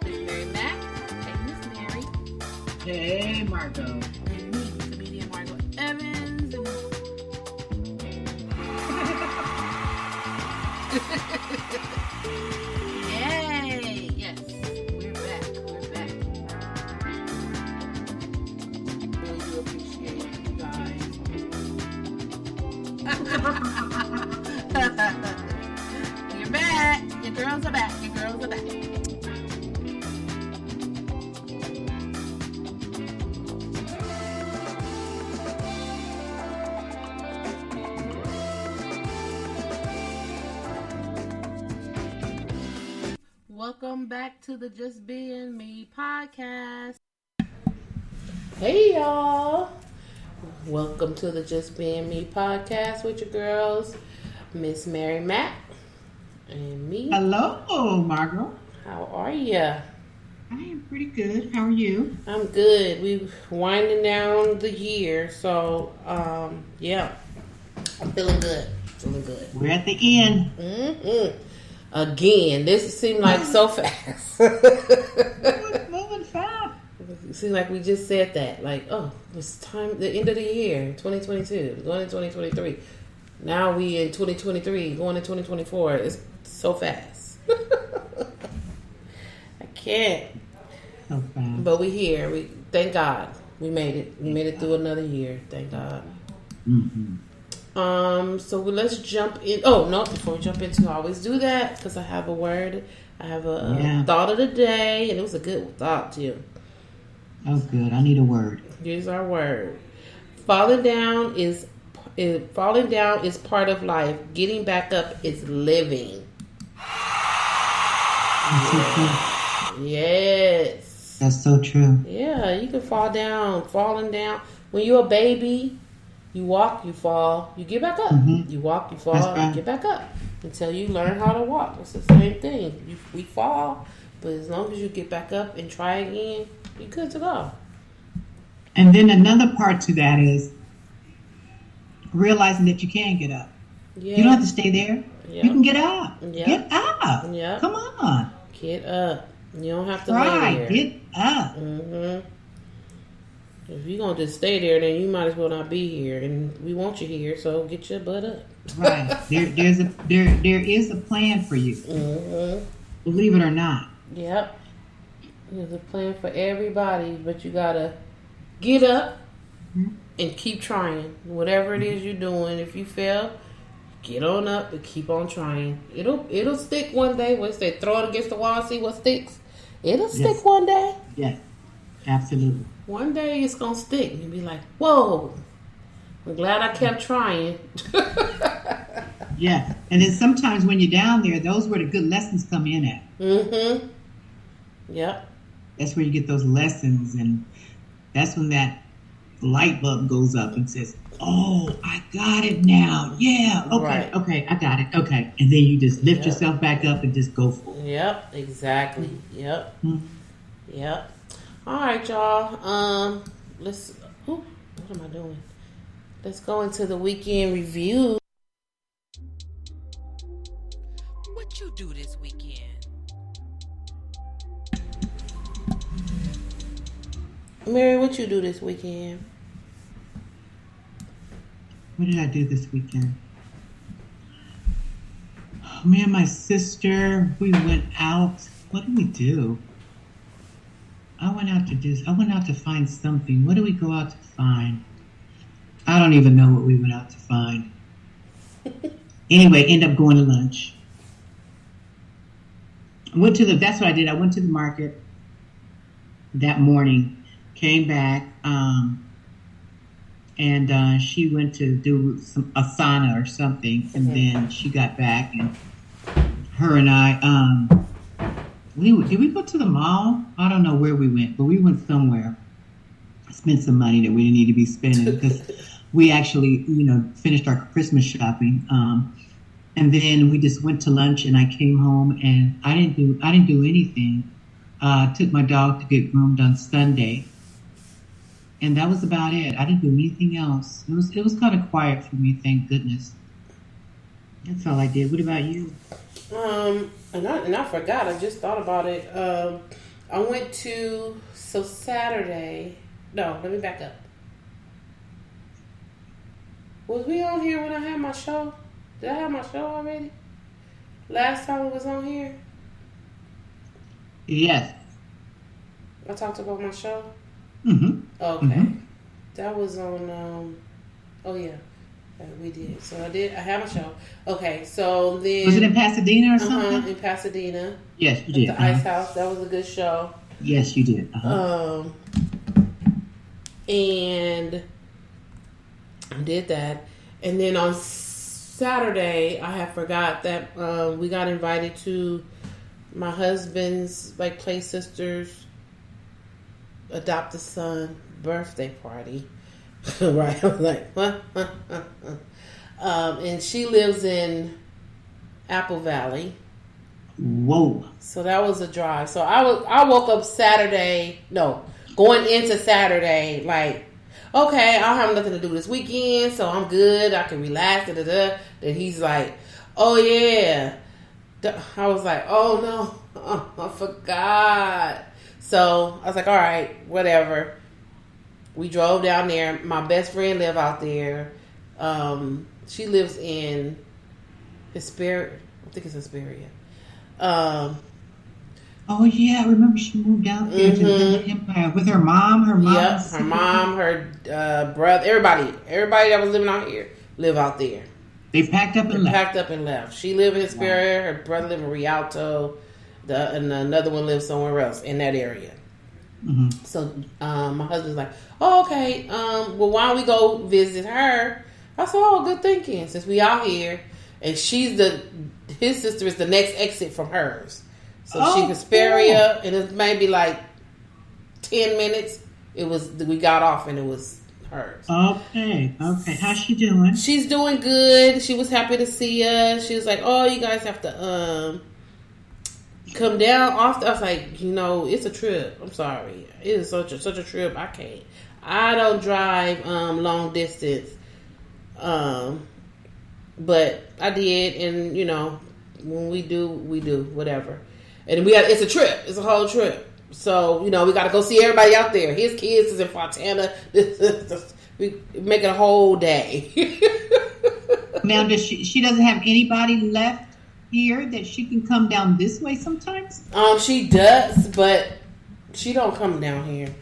Mary Mac. Hey, Miss Mary. Hey, Margot. And me, Comedian Margot Evans. Yay! Yes, we're back. We're back. Really do appreciate you guys. You're back. Your girls are back. Your girls are back. Welcome back to the Just Being Me podcast. Hey y'all. Welcome to the Just Being Me podcast with your girls, Miss Mary Mac and me. Hello, Margot. How are ya? I am pretty good. How are you? I'm good. We're winding down the year, so yeah. I'm feeling good. We're at the end. Mm-hmm. Again, this seemed like so fast. Moving fast. It seemed like we just said that. Like, oh, it's time, the end of the year, 2022, going into 2023. Now we in 2023, going to 2024. It's so fast. I can't. So fast. But we here. We thank God. We made it. We made it through another year. Thank God. Mm-hmm. So let's jump in. Oh, no, before we jump into, I always do that because I have a word. I have a thought of the day, and it was a good thought, too. Oh, good. I need a word. Here's our word. Falling down is part of life. Getting back up is living. That's so true. Yes. That's so true. Yeah, you can fall down. Falling down. When you're a baby, you walk, you fall, you get back up. Mm-hmm. You walk, you fall, Right. you get back up. Until you learn how to walk. It's the same thing. We fall, but as long as you get back up and try again, you're good to go. And then another part to that is realizing that you can get up. Yeah. You don't have to stay there. Yep. You can get up. Yep. Get up. Yep. Come on. Get up. You don't have to lay Try. there. Get up. Mm-hmm. If you're going to just stay there, then you might as well not be here. And we want you here, so get your butt up. Right. There is a plan for you. Mm-hmm. Believe it or not. Yep. There's a plan for everybody, but you got to get up and keep trying. Whatever it is you're doing, if you fail, get on up and keep on trying. It'll stick one day. Once they throw it against the wall, see what sticks. It'll stick one day. Yes. Absolutely. One day it's going to stick. You'll be like, whoa, I'm glad I kept trying. Yeah. And then sometimes when you're down there, those where the good lessons come in at. Mm-hmm. Yep. That's where you get those lessons. And that's when that light bulb goes up and says, oh, I got it now. Yeah. Okay. Right. Okay. I got it. Okay. And then you just lift yourself back up and just go for it. Yep. Exactly. Yep. Mm-hmm. Yep. All right, y'all. Let's. What am I doing? Let's go into the weekend review. What you do this weekend, Mary? What you do this weekend? What did I do this weekend? Me and my sister, we went out. What did we do? I went out to find something. What did we go out to find? I don't even know what we went out to find. Anyway, end up going to lunch. That's what I did. I went to the market that morning, came back, and she went to do a sauna or something, and then she got back, and her and I, did we go to the mall? I don't know where we went, but we went somewhere. Spent some money that we didn't need to be spending because we actually, finished our Christmas shopping. And then we just went to lunch, and I came home, and I didn't do anything. Took my dog to get groomed on Sunday, and that was about it. I didn't do anything else. It was kind of quiet for me, thank goodness. That's all I did. What about you? And I forgot. I just thought about it. I went to Saturday. No, let me back up. Was we on here when I had my show? Did I have my show already? Last time we was on here, Yes. I talked about my show. Mm-hmm. Okay, Mm-hmm. that was on. Oh yeah, we did. So I had my show. Okay, so then Was it in Pasadena or something? in Pasadena. Yes, you At did. the Ice House. That was a good show. Yes, you did. Uh-huh. And I did that. And then on Saturday, I had forgot that we got invited to my husband's play sister's adopted son birthday party. Right? I was like, what? And she lives in Apple Valley. Whoa. So that was a drive. So I woke up going into Saturday, like, okay, I don't have nothing to do this weekend, so I'm good. I can relax. Then he's like, oh yeah. I was like, oh no, I forgot. So I was like, all right, whatever. We drove down there. My best friend live out there. She lives in Hesperia. I think it's Hesperia. Oh yeah, I remember she moved out there to the Empire with her mom. Her mom. Yep, her mom, her brother, everybody that was living out here live out there. They packed up and left. She lived in Hesperia. Her brother lived in Rialto. And another one lives somewhere else in that area. Mm-hmm. So my husband's like, oh, okay. Well, why don't we go visit her? I said, oh, good thinking. Since we out here, and his sister is the next exit from hers. So she Hesperia, cool. And it's maybe like 10 minutes. We got off and it was hers. Okay. How's she doing? She's doing good. She was happy to see us. She was like, oh, you guys have to come down off. I was like, it's a trip. I'm sorry. It is such a trip. I can't. I don't drive long distance. But I did, and when we do whatever. And it's a trip. It's a whole trip. So, we got to go see everybody out there. His kids is in Fontana. We make it a whole day. Now, does she doesn't have anybody left here that she can come down this way sometimes? She does, but she don't come down here.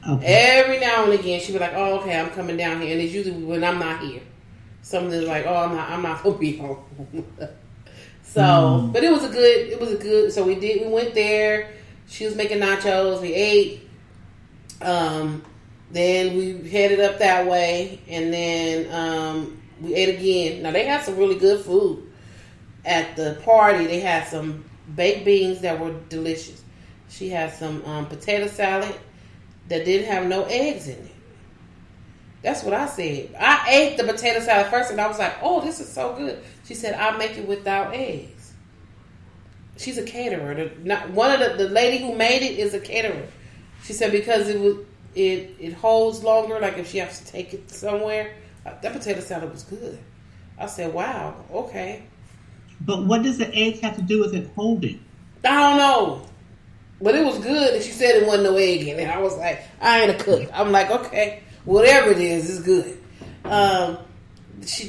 Okay. Every now and again, she be like, "Oh, okay, I'm coming down here," and it's usually when I'm not here. Something's like, "Oh, I'm not gonna be home." So, but it was a good. So we went there. She was making nachos. We ate. Then we headed up that way, and then we ate again. Now they had some really good food at the party. They had some baked beans that were delicious. She had some potato salad that didn't have no eggs in it. That's what I said. I ate the potato salad first, and I was like, "Oh, this is so good." She said, "I'll make it without eggs." She's a caterer. The lady who made it is a caterer. She said because it holds longer. Like if she has to take it somewhere, that potato salad was good. I said, "Wow, okay." But what does the eggs have to do with it holding? I don't know. But it was good. And she said it wasn't no egg in it. I was like, I ain't a cook. I'm like, okay, whatever it is, it's good.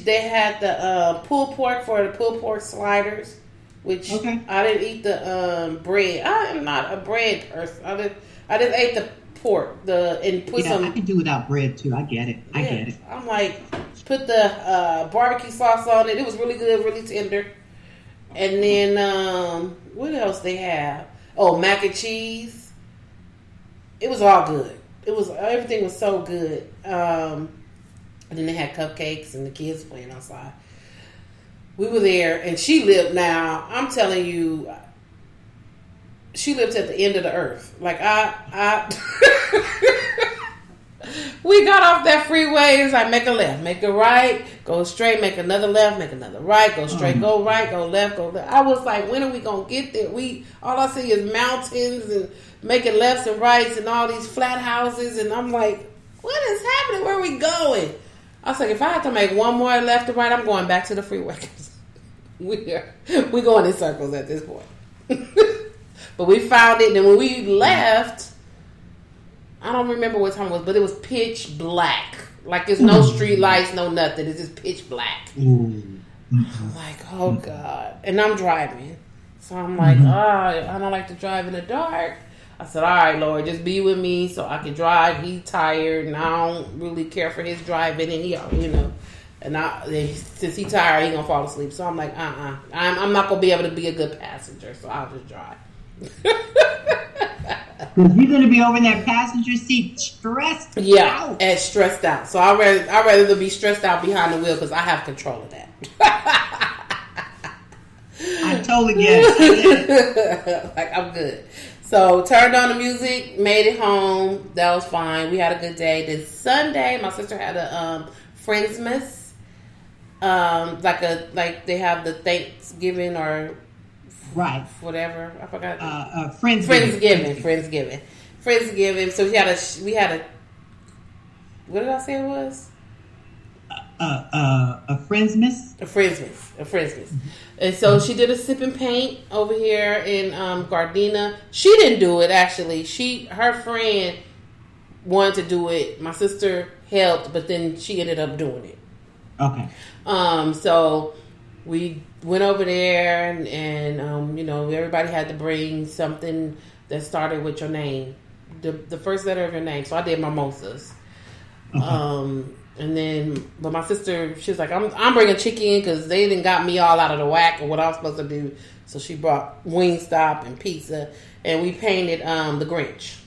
They had the pulled pork for the pulled pork sliders, which I didn't eat the bread. I am not a bread person. I just ate the pork. And put some. I can do without bread too. I get it. I get it. I'm like, put the barbecue sauce on it. It was really good, really tender. And then what else they have? Oh, mac and cheese. It was all good. Everything was so good. And then they had cupcakes and the kids playing outside. We were there, and she lived. Now I'm telling you, she lived at the end of the earth. Like we got off that freeway. It's like, make a left, make a right, go straight, make another left, make another right, go straight, go right, go left, go left. I was like, when are we going to get there? All I see is mountains and making lefts and rights and all these flat houses. And I'm like, what is happening? Where are we going? I was like, if I have to make one more left or right, I'm going back to the freeway. we going in circles at this point. But we found it, and then when we left, I don't remember what time it was, but it was pitch black. Like there's no street lights, no nothing. It's just pitch black. I'm like, oh God. And I'm driving. So I'm like, I don't like to drive in the dark. I said, all right, Lord, just be with me so I can drive. He's tired, and I don't really care for his driving, and he, and since he's tired, he's gonna fall asleep. So I'm like, I'm not gonna be able to be a good passenger, so I'll just drive. Because you're gonna be over in that passenger seat stressed out. And stressed out. So I'd rather be stressed out behind the wheel because I have control of that. I totally get it. Like, I'm good. So turned on the music, made it home. That was fine. We had a good day. Then Sunday, my sister had a Friendsmas. Like they have the Thanksgiving or right, whatever. I forgot. Friendsgiving. So we had a. What did I say it was? A Friendsmas. A Friendsmas. And so she did a sip and paint over here in Gardena. She didn't do it actually. Her friend wanted to do it. My sister helped, but then she ended up doing it. Okay. So we went over there and everybody had to bring something that started with your name, the first letter of your name. So I did mimosas. Okay. And then, but my sister, she was like, I'm bringing chicken because they didn't got me all out of the whack of what I was supposed to do. So she brought Wingstop and pizza, and we painted the Grinch.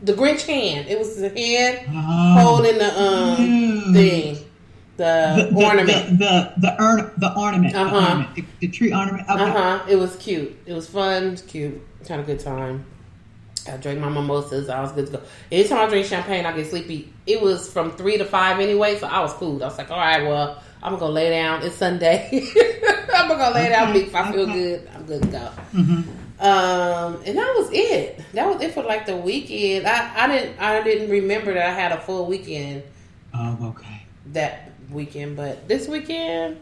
The Grinch hand. It was the hand holding the thing. The ornament. The ornament. Ornament. The tree ornament. Okay. It was cute. It was fun. It was cute. Had a good time. I drank my mimosas. I was good to go. Anytime I drink champagne, I get sleepy. It was from 3 to 5 anyway, so I was cool. I was like, all right, well, I'm going to lay down. It's Sunday. I'm going to lay down. If I feel good, I'm good to go. And that was it. That was it for like the weekend. I didn't remember that I had a full weekend. Oh, okay. That weekend, but this weekend,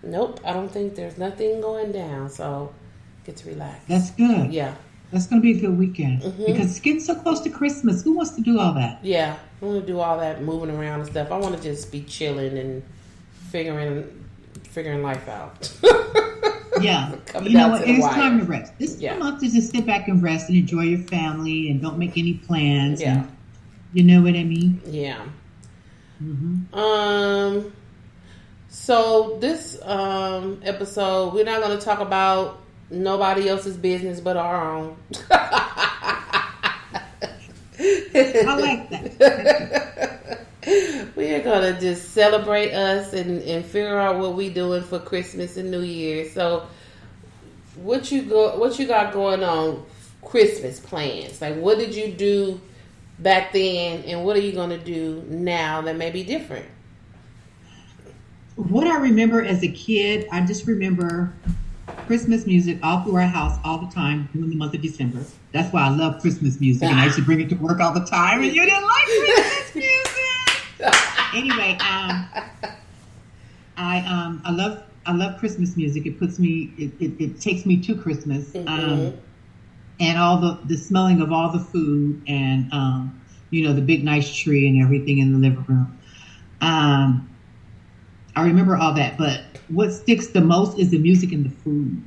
nope. I don't think there's nothing going down, so get to relax. That's good. Yeah. That's going to be a good weekend because it's getting so close to Christmas. Who wants to do all that? Yeah, I want to do all that moving around and stuff. I want to just be chilling and figuring life out. Yeah. You know what? It's time to rest. This month to just sit back and rest and enjoy your family and don't make any plans. Yeah. And, you know what I mean? Yeah. So this episode, we're not going to talk about nobody else's business but our own. I like that. We are gonna just celebrate us and figure out what we doing for Christmas and New Year. So, what you got going on? Christmas plans? Like, what did you do back then, and what are you gonna do now that may be different? What I remember as a kid, I just remember Christmas music all through our house all the time during the month of December. That's why I love Christmas music, and I used to bring it to work all the time. And you didn't like Christmas music. Anyway, I love Christmas music. It puts me, it takes me to Christmas, and all the smelling of all the food, and the big nice tree and everything in the living room. I remember all that, but what sticks the most is the music and the food.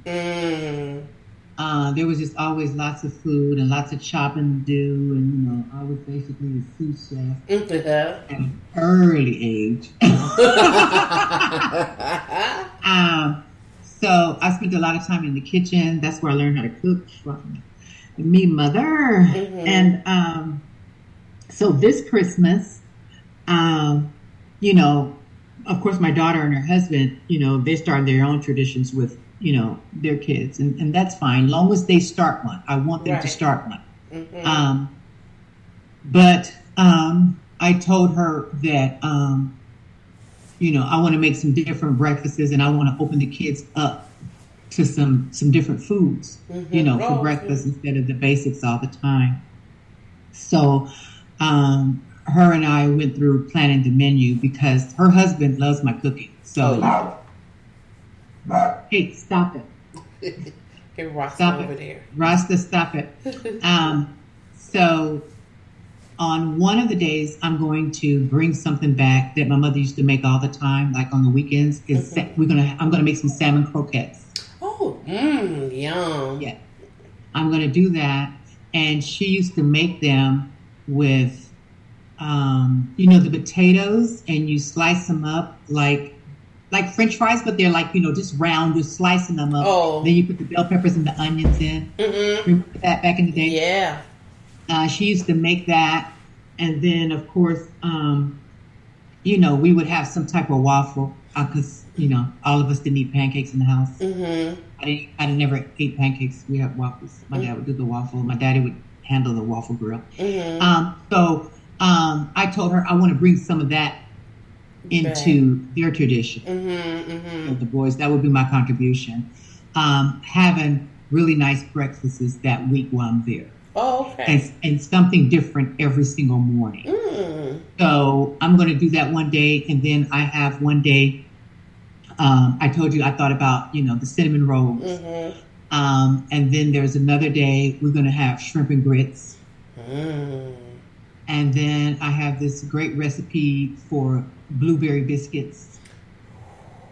There was just always lots of food and lots of chopping to do, and I was basically a sous chef at an early age. So I spent a lot of time in the kitchen. That's where I learned how to cook from me mother. And so this Christmas, of course, my daughter and her husband, they started their own traditions with, their kids. And that's fine, long as they start one. I want them to start one. But I told her that, I want to make some different breakfasts, and I want to open the kids up to some different foods, for breakfast instead of the basics all the time. So her and I went through planning the menu because her husband loves my cooking. So Hey, stop it. Hey, Rasta over there. Rasta, stop it. So on one of the days, I'm going to bring something back that my mother used to make all the time, like on the weekends. I'm gonna make some salmon croquettes. Oh, yum. Yeah, I'm gonna do that. And she used to make them with, the potatoes, and you slice them up like French fries, but they're like, just round. You're slicing them up. Oh. Then you put the bell peppers and the onions in. Mm-hmm. Remember that back in the day? Yeah. She used to make that. And then, of course, we would have some type of waffle because, all of us didn't eat pancakes in the house. Mm-hmm. I never ate pancakes. We had waffles. My dad would do the waffle. My daddy would handle the waffle grill. Mm-hmm. So I told her I want to bring some of that into their tradition. The boys, that would be my contribution. Having really nice breakfasts that week while I'm there. Oh, okay. And something different every single morning. So I'm going to do that one day, and then I have one day. I told you I thought about the cinnamon rolls, and then there's another day we're going to have shrimp and grits. And then I have this great recipe for blueberry biscuits.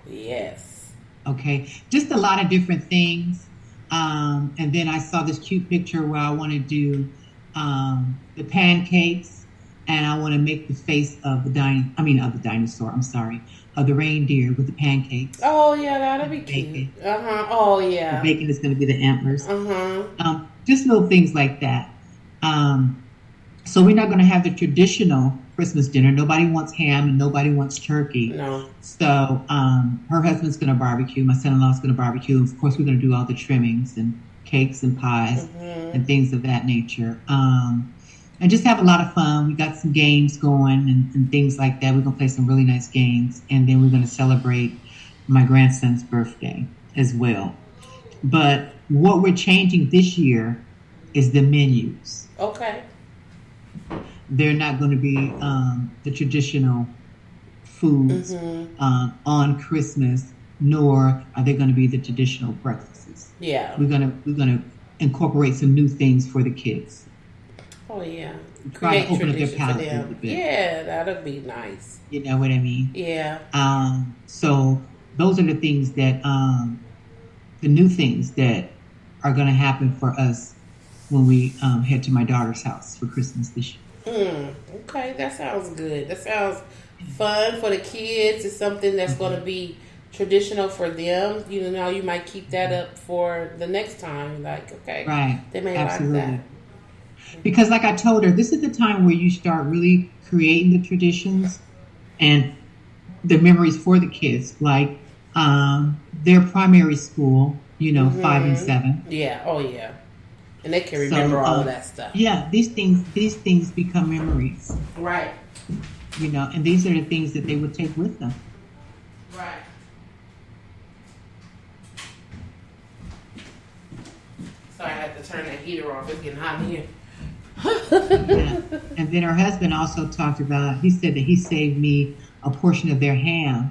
Yes. Okay. Just a lot of different things. And then I saw this cute picture where I want to do the pancakes, and I want to make the face of the dinosaur. I'm sorry, of the reindeer with the pancakes. Oh yeah, that'll be cute. Oh yeah. The bacon is going to be the antlers. Just little things like that. So we're not going to have the traditional Christmas dinner. Nobody wants ham and nobody wants turkey. No. So her husband's going to barbecue. My son-in-law's going to barbecue. Of course, we're going to do all the trimmings and cakes and pies and things of that nature. And just have a lot of fun. We got some games going and things like that. We're going to play some really nice games. And then we're going to celebrate my grandson's birthday as well. But what we're changing this year is the menus. Okay. They're not going to be the traditional foods on Christmas, nor are they going to be the traditional breakfasts. Yeah, we're gonna incorporate some new things for the kids. Oh yeah, try to open up their palate a little bit. Yeah, that'll be nice. You know what I mean? Yeah. So those are the things that the new things that are going to happen for us when we head to my daughter's house for Christmas this year. Okay, that sounds good. That sounds fun for the kids. It's something that's going to be traditional for them. You might keep that up for the next time. Like, okay, right? They may Absolutely. like that. Because, like I told her, this is the time where you start really creating the traditions and the memories for the kids. Like their primary school, 5 and 7. Yeah. Oh yeah. And they can remember all of that stuff. Yeah, these things become memories. Right. And these are the things that they would take with them. Right. Sorry, I had to turn that heater off. It's getting hot in here. Yeah. And then her husband also talked about, he said that he saved me a portion of their ham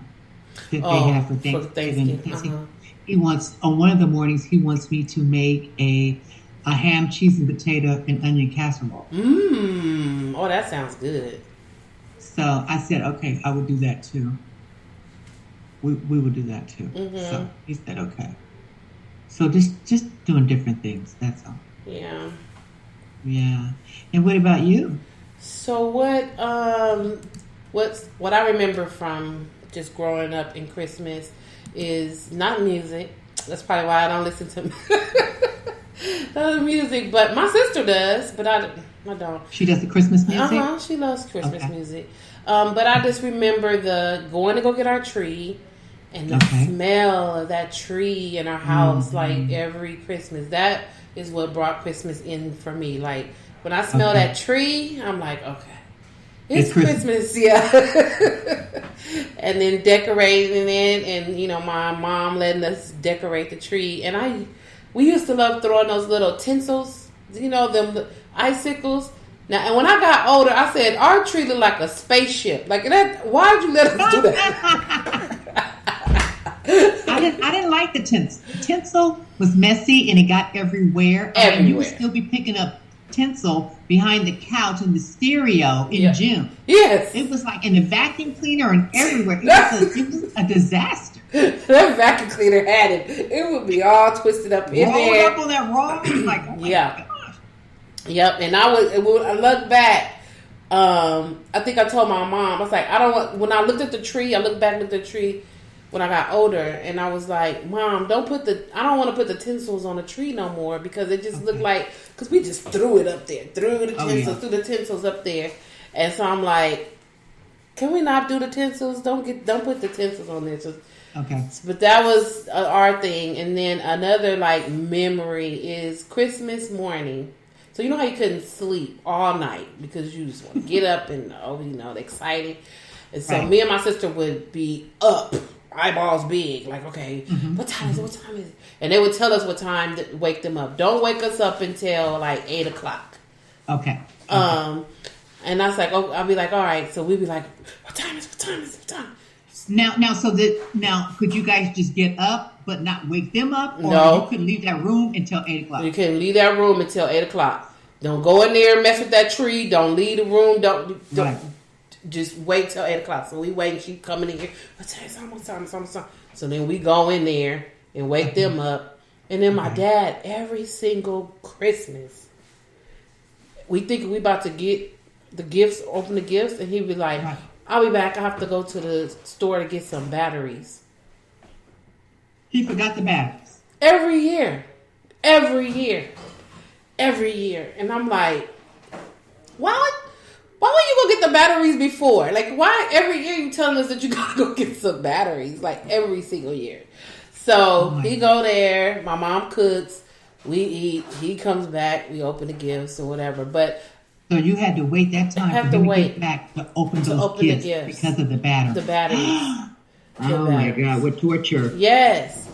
that they have for Thanksgiving. He wants, on one of the mornings, he wants me to make a ham, cheese, and potato and onion casserole. Oh, that sounds good. So I said, okay, I would do that too. We would do that too. So he said, okay. So just doing different things. That's all. Yeah. Yeah. And what about you? So what I remember from just growing up in Christmas is not music. That's probably why I don't listen to music, but my sister does, but I don't. She does the Christmas music? She loves Christmas music. But I just remember going to go get our tree and the smell of that tree in our house, like every Christmas. That is what brought Christmas in for me. Like when I smell that tree, I'm like, okay, it's Christmas. Yeah. And then decorating it, and my mom letting us decorate the tree, and we used to love throwing those little tinsels, them icicles. Now, and when I got older, I said our tree looked like a spaceship. Like that. Why'd you let us do that? I didn't like the tinsel. The tinsel was messy and it got everywhere. And you would still be picking up tinsel behind the couch and the stereo in gym. Yes. It was like in the vacuum cleaner and everywhere. It was a disaster. That vacuum cleaner had it. It would be all twisted up in there. Rolled up on that roll. Like, oh my gosh. Yep. And I look back. I think I told my mom, I was like, when I looked at the tree, I looked at the tree when I got older, and I was like, Mom, I don't want to put the tinsels on the tree no more, because it just looked like, because we just threw it up there, threw the tinsels up there. And so I'm like, can we not do the tinsels? Don't put the tinsels on there. Okay. But that was our thing. And then another like memory is Christmas morning. So you know how you couldn't sleep all night because you just want to get up and excited. And so me and my sister would be up, eyeballs big, like, okay, what time is it? What time is it? And they would tell us what time to wake them up. Don't wake us up until like 8 o'clock. Okay. And I was like, I'll be like, all right. So we'd be like, what time is it? Now, could you guys just get up but not wake them up? Or no. You couldn't leave that room until 8 o'clock? You couldn't leave that room until 8 o'clock. Don't go in there and mess with that tree. Don't leave the room. Don't just wait till 8 o'clock. So we wait and she coming in here. It's almost time. So then we go in there and wake them up. And then my dad, every single Christmas, we think we about to get the gifts, open the gifts, and he'd be like, I'll be back. I have to go to the store to get some batteries. He forgot the batteries. Every year. And I'm like, why would you go get the batteries before? Like, why every year you telling us that you gotta go get some batteries? Like, every single year. So, he go there. My mom cooks. We eat. He comes back. We open the gifts or whatever. But so you had to wait that time for him to get back to open those gifts because of the batteries. The batteries. My God, what torture. Yes.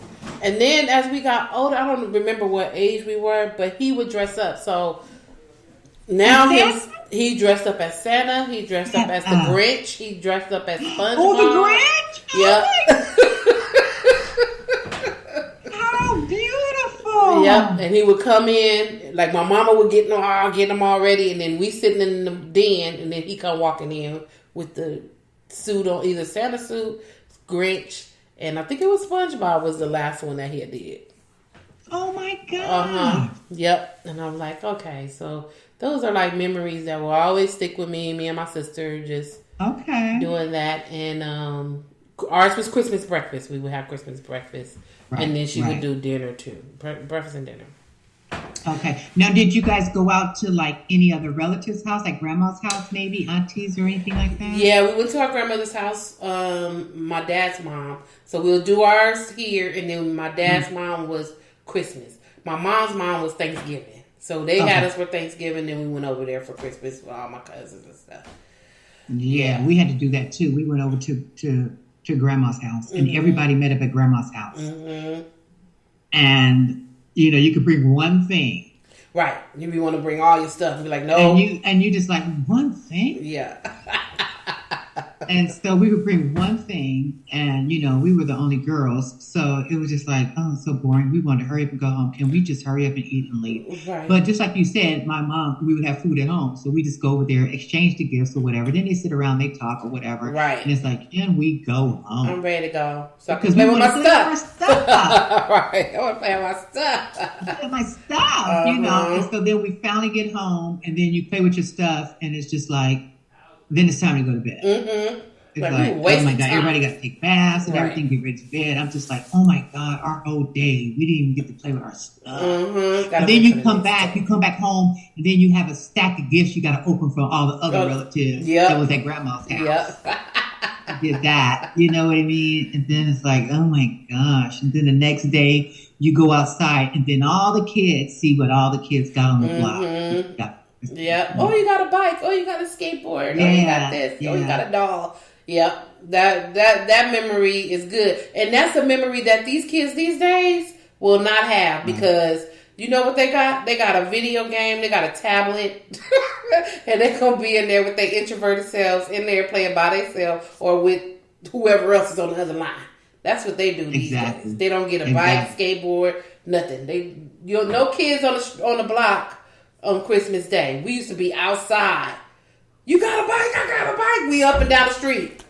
And then as we got older, I don't remember what age we were, but he would dress up. So now he dressed up as Santa. He dressed up as the Grinch. He dressed up as SpongeBob. Oh, the Grinch? Yep. How beautiful. Yep. And he would come in, like my mama would get them all ready, and then we sitting in the den, and then he come walking in with the suit on, either Santa suit, Grinch, and I think it was SpongeBob was the last one that he did. Oh my God. Yep. And I'm like, okay, so those are like memories that will always stick with me and my sister just doing that. And ours was Christmas breakfast. We would have Christmas breakfast. And then she would do dinner too. Breakfast and dinner. Okay. Now, did you guys go out to like any other relative's house, like grandma's house, maybe aunties or anything like that? Yeah, we went to our grandmother's house, my dad's mom. So we'll do ours here, and then my dad's mom was Christmas. My mom's mom was Thanksgiving. So they had us for Thanksgiving, then we went over there for Christmas with all my cousins and stuff. Yeah, we had to do that too. We went over to grandma's house, and everybody met up at grandma's house. Mm-hmm. And you could bring one thing. Right. You want to bring all your stuff and be like, no. And you just like, one thing? Yeah. And so we would bring one thing, and we were the only girls, so it was just like, oh, so boring. We wanted to hurry up and go home. Can we just hurry up and eat and leave? Right. But just like you said, my mom, we would have food at home, so we just go over there, exchange the gifts or whatever. Then they sit around, they talk or whatever. Right. And it's like, can we go home? I'm ready to go. So I can play with my stuff. Right. I want to play with my stuff. And so then we finally get home, and then you play with your stuff, and it's just like, then it's time to go to bed. Mm-hmm. It's like oh my God, everybody got to take baths and everything, get ready to bed. I'm just like, oh my God, our whole day, we didn't even get to play with our stuff. Mm-hmm. And then you come back home, and then you have a stack of gifts you got to open from all the other relatives that was at grandma's house. Yep. I did that, you know what I mean? And then it's like, oh my gosh. And then the next day, you go outside, and then all the kids see what all the kids got on the block. Yeah. Oh, you got a bike. Oh, you got a skateboard. Oh, you got this. Oh, you got a doll. Yep. That memory is good. And that's a memory that these kids these days will not have because you know what they got? They got a video game. They got a tablet. And they're going to be in there with their introverted selves in there playing by themselves or with whoever else is on the other line. That's what they do these Exactly. days. They don't get a bike, skateboard, nothing. No kids on the block on Christmas Day. We used to be outside. You got a bike? I got a bike. We up and down the street.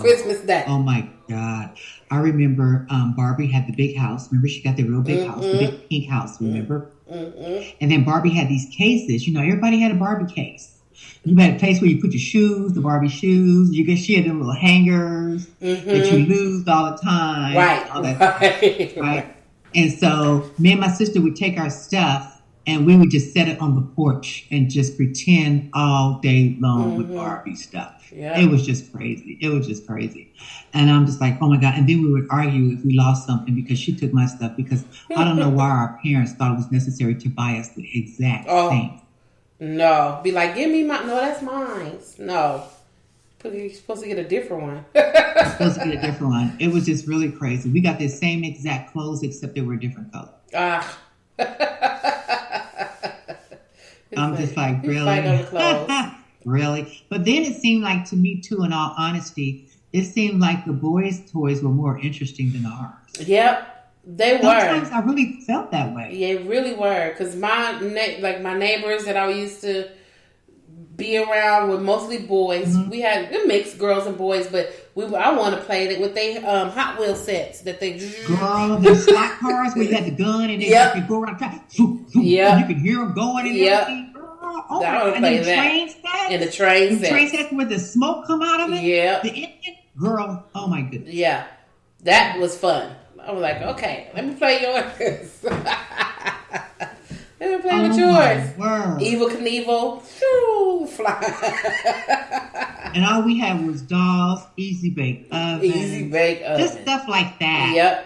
Christmas Day. Oh my God. I remember Barbie had the big house. Remember, she got the real big house, the big pink house, remember? Mm-hmm. And then Barbie had these cases. You know, everybody had a Barbie case. You had a place where you put your shoes, the Barbie shoes. She had them little hangers that you lose all the time. Right. All that right. And so me and my sister would take our stuff and we would just set it on the porch and just pretend all day long with Barbie stuff. Yeah. It was just crazy. And I'm just like, oh my God. And then we would argue if we lost something because she took my stuff, because I don't know why our parents thought it was necessary to buy us the exact same. No. Be like, give me no, that's mine. No. You're supposed to get a different one. It was just really crazy. We got the same exact clothes except they were a different color. I'm just like, really? Really? But then it seemed like, to me too, in all honesty, it seemed like the boys' toys were more interesting than ours. Yep. They were. Sometimes I really felt that way. Yeah, it really were. Because my neighbors that I used to be around were mostly boys. We had mixed girls and boys, but I want to play it with they Hot Wheel sets that they. Girl, the slot cars where you had the gun and then you go around track. And you could hear them going and everything. Oh, I want to play that. And the train sets. The train sets where the smoke come out of it. Yeah. The engine. Girl, oh my goodness. Yeah. That was fun. I was like, okay, let me play yours. Let me play with yours. Evil Knievel. Shoo, fly. And all we had was dolls, Easy Bake Oven. Just stuff like that.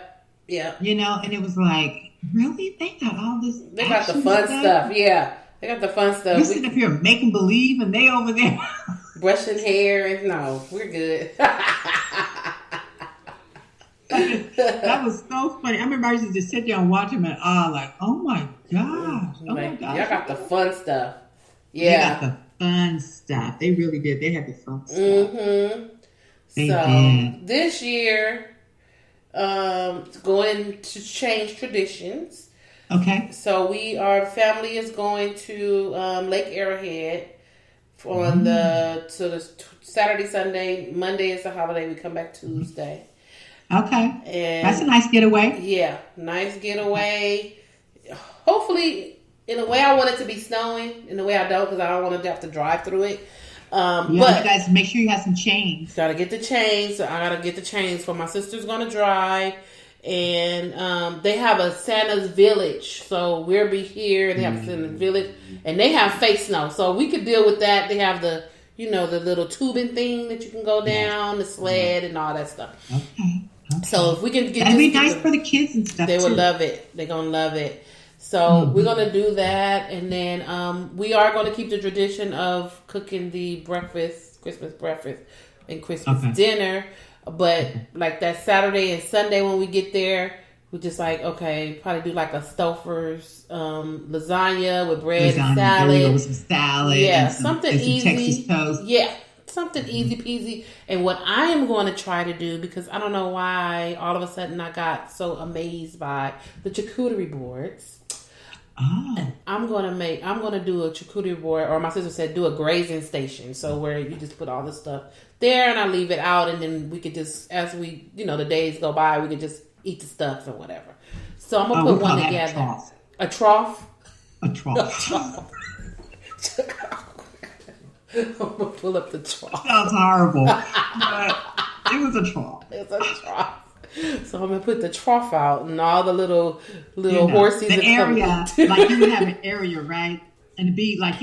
Yep. You know, and it was like, really? They got all this. They got the fun stuff. Yeah. They got the fun stuff. We sitting up here making believe and they over there. Brushing hair. And no, we're good. That was so funny. I remember I used to just sit there and watch them and like, oh my gosh. Oh my gosh. Y'all got the fun stuff. Yeah. They got the fun stuff. They really did. They had the fun stuff. They did. This year, going to change traditions. Okay. So our family is going to Lake Arrowhead on the Saturday, Sunday. Monday is the holiday. We come back Tuesday. Okay. And that's a nice getaway. Yeah, nice getaway. Hopefully, in a way I want it to be snowing. In a way I don't, because I don't want to have to drive through it. But you guys make sure you have some chains. Gotta get the chains. So I gotta get the chains. For my sister's gonna drive. And they have a Santa's Village. So we'll be here. They have a Santa's Village. And they have fake snow. So we could deal with that. They have the little tubing thing that you can go down, the sled and all that stuff. Okay. So if we can get, that'd be nice for the kids and stuff. They would love it. They're gonna love it. So we're gonna do that, and then we are gonna keep the tradition of cooking the Christmas breakfast, and Christmas dinner. But like that Saturday and Sunday when we get there, we just like, okay, probably do like a Stouffer's lasagna with bread and salad. There you go, with some salad. Yeah, and something easy. Some Texas toast. Yeah. Something easy peasy. And what I am going to try to do, because I don't know why all of a sudden I got so amazed by the charcuterie boards. Oh. And I'm going to do a charcuterie board, or my sister said do a grazing station. So where you just put all the stuff there and I leave it out, and then we could just, as we, the days go by, we could just eat the stuff or whatever. So I'm going to put one together. A trough? A trough. I'm gonna pull up the trough. Sounds horrible, but it was a trough. It's a trough. So I'm gonna put the trough out, and all the little horses. The area, like you would have an area, right? And it'd be like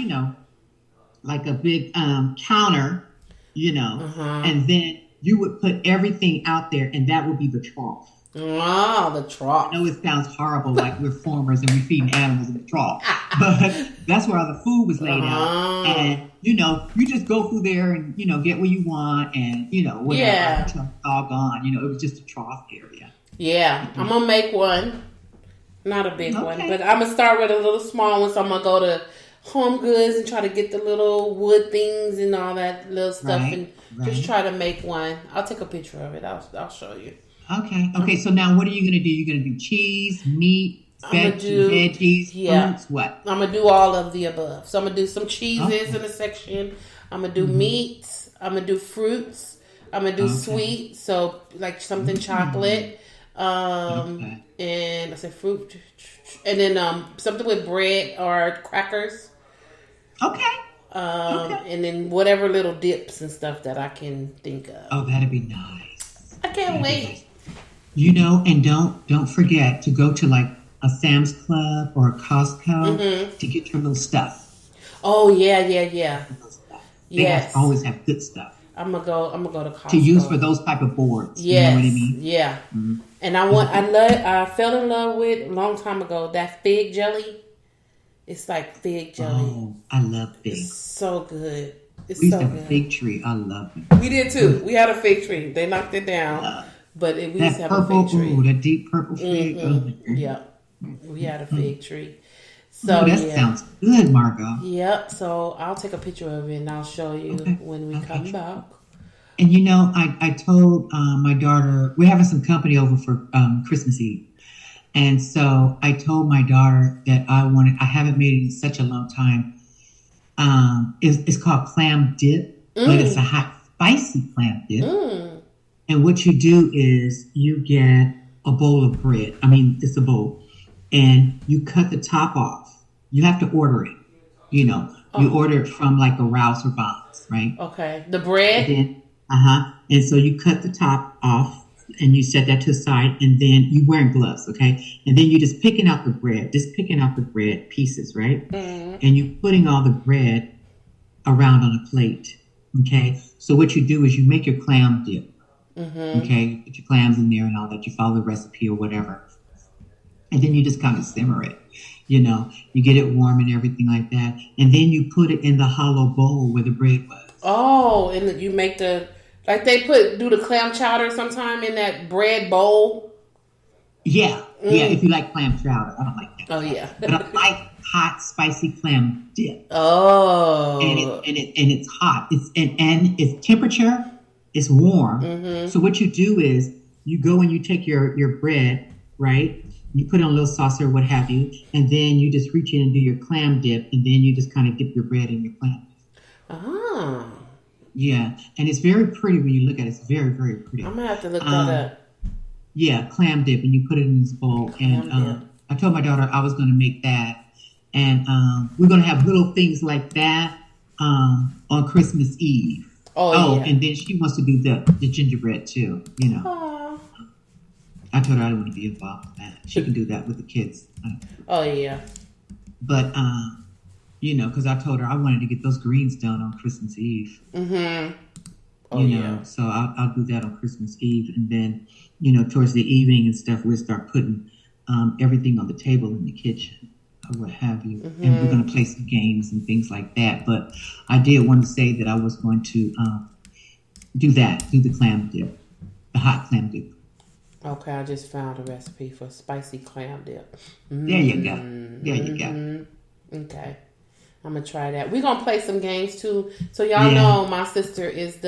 like a big counter, and then you would put everything out there, and that would be the trough. Oh, the trough. I know it sounds horrible, like we're farmers and we're feeding animals in the trough, but that's where all the food was laid out. And, you just go through there and, get what you want and, whatever. Yeah. All gone. It was just a trough area. Yeah. I'm going to make one. Not a big one, but I'm going to start with a little small one. So I'm going to go to Home Goods and try to get the little wood things and all that little stuff and just try to make one. I'll take a picture of it. I'll show you. Okay. So now what are you going to do? You're going to do cheese, meat, veggies, fruits, what? I'm going to do all of the above. So I'm going to do some cheeses in a section. I'm going to do meats. I'm going to do fruits. I'm going to do sweet. So like something chocolate. And I said fruit. And then something with bread or crackers. Okay. And then whatever little dips and stuff that I can think of. Oh, that'd be nice. I can't wait. Nice. You know, and don't forget to go to like a Sam's Club or a Costco to get your little stuff. Oh yeah. They always have good stuff. I'm gonna go to Costco to use for those type of boards. Yes, you know what I mean? Yeah. Mm-hmm. And I fell in love with a long time ago that fig jelly. It's like fig jelly. Oh, I love fig. It's so good. We used to have a fig tree. I love it. We did too. We had a fig tree. They knocked it down, but we used to have a fig tree. Ooh, that deep purple fig. Mm-hmm. Yeah, we had a fig tree. So that sounds good, Margot. Yep. So I'll take a picture of it and I'll show you when we come back. And you know, I told my daughter we're having some company over for Christmas Eve, and so I told my daughter that I haven't made it in such a long time. It's called clam dip, but it's a hot, spicy clam dip. And what you do is you get a bowl of bread. I mean, it's a bowl, and you cut the top off. You have to order it. You know, you order it from like a Rouse or Bonds, right? Okay. The bread. And so you cut the top off and you set that to the side, and then you wearing gloves, okay? And then you're just picking out the bread pieces, right? And you putting all the bread around on a plate, okay? So what you do is you make your clam dip, okay? You put your clams in there and all that. You follow the recipe or whatever. And then you just kind of simmer it, you know? You get it warm and everything like that. And then you put it in the hollow bowl where the bread was. Oh, and you make like they do the clam chowder sometime in that bread bowl. Yeah, if you like clam chowder. I don't like that. Oh, yeah. But I like hot, spicy clam dip. Oh. And it's hot. It's its temperature is warm. So what you do is you go and you take your bread, right? You put it on a little saucer or what have you, and then you just reach in and do your clam dip, and then you just kind of dip your bread in your clam. Yeah, and it's very pretty when you look at it. It's very, very pretty. I'm going to have to look that up. Yeah, clam dip, and you put it in this bowl. And I told my daughter I was going to make that. And we're going to have little things like that on Christmas Eve. Oh, yeah. And then she wants to do the gingerbread too, you know. Aww. I told her I didn't want to be involved in that. She can do that with the kids. Oh, yeah. But, you know, because I told her I wanted to get those greens done on Christmas Eve. Oh, you know, so I'll do that on Christmas Eve. And then, you know, towards the evening and stuff, we'll start putting everything on the table in the kitchen or what have you. And we're going to play some games and things like that. But I did want to say that I was going to do the clam dip, the hot clam dip. Okay, I just found a recipe for spicy clam dip. There you go. Okay. I'm going to try that. We're going to play some games too. So y'all know my sister is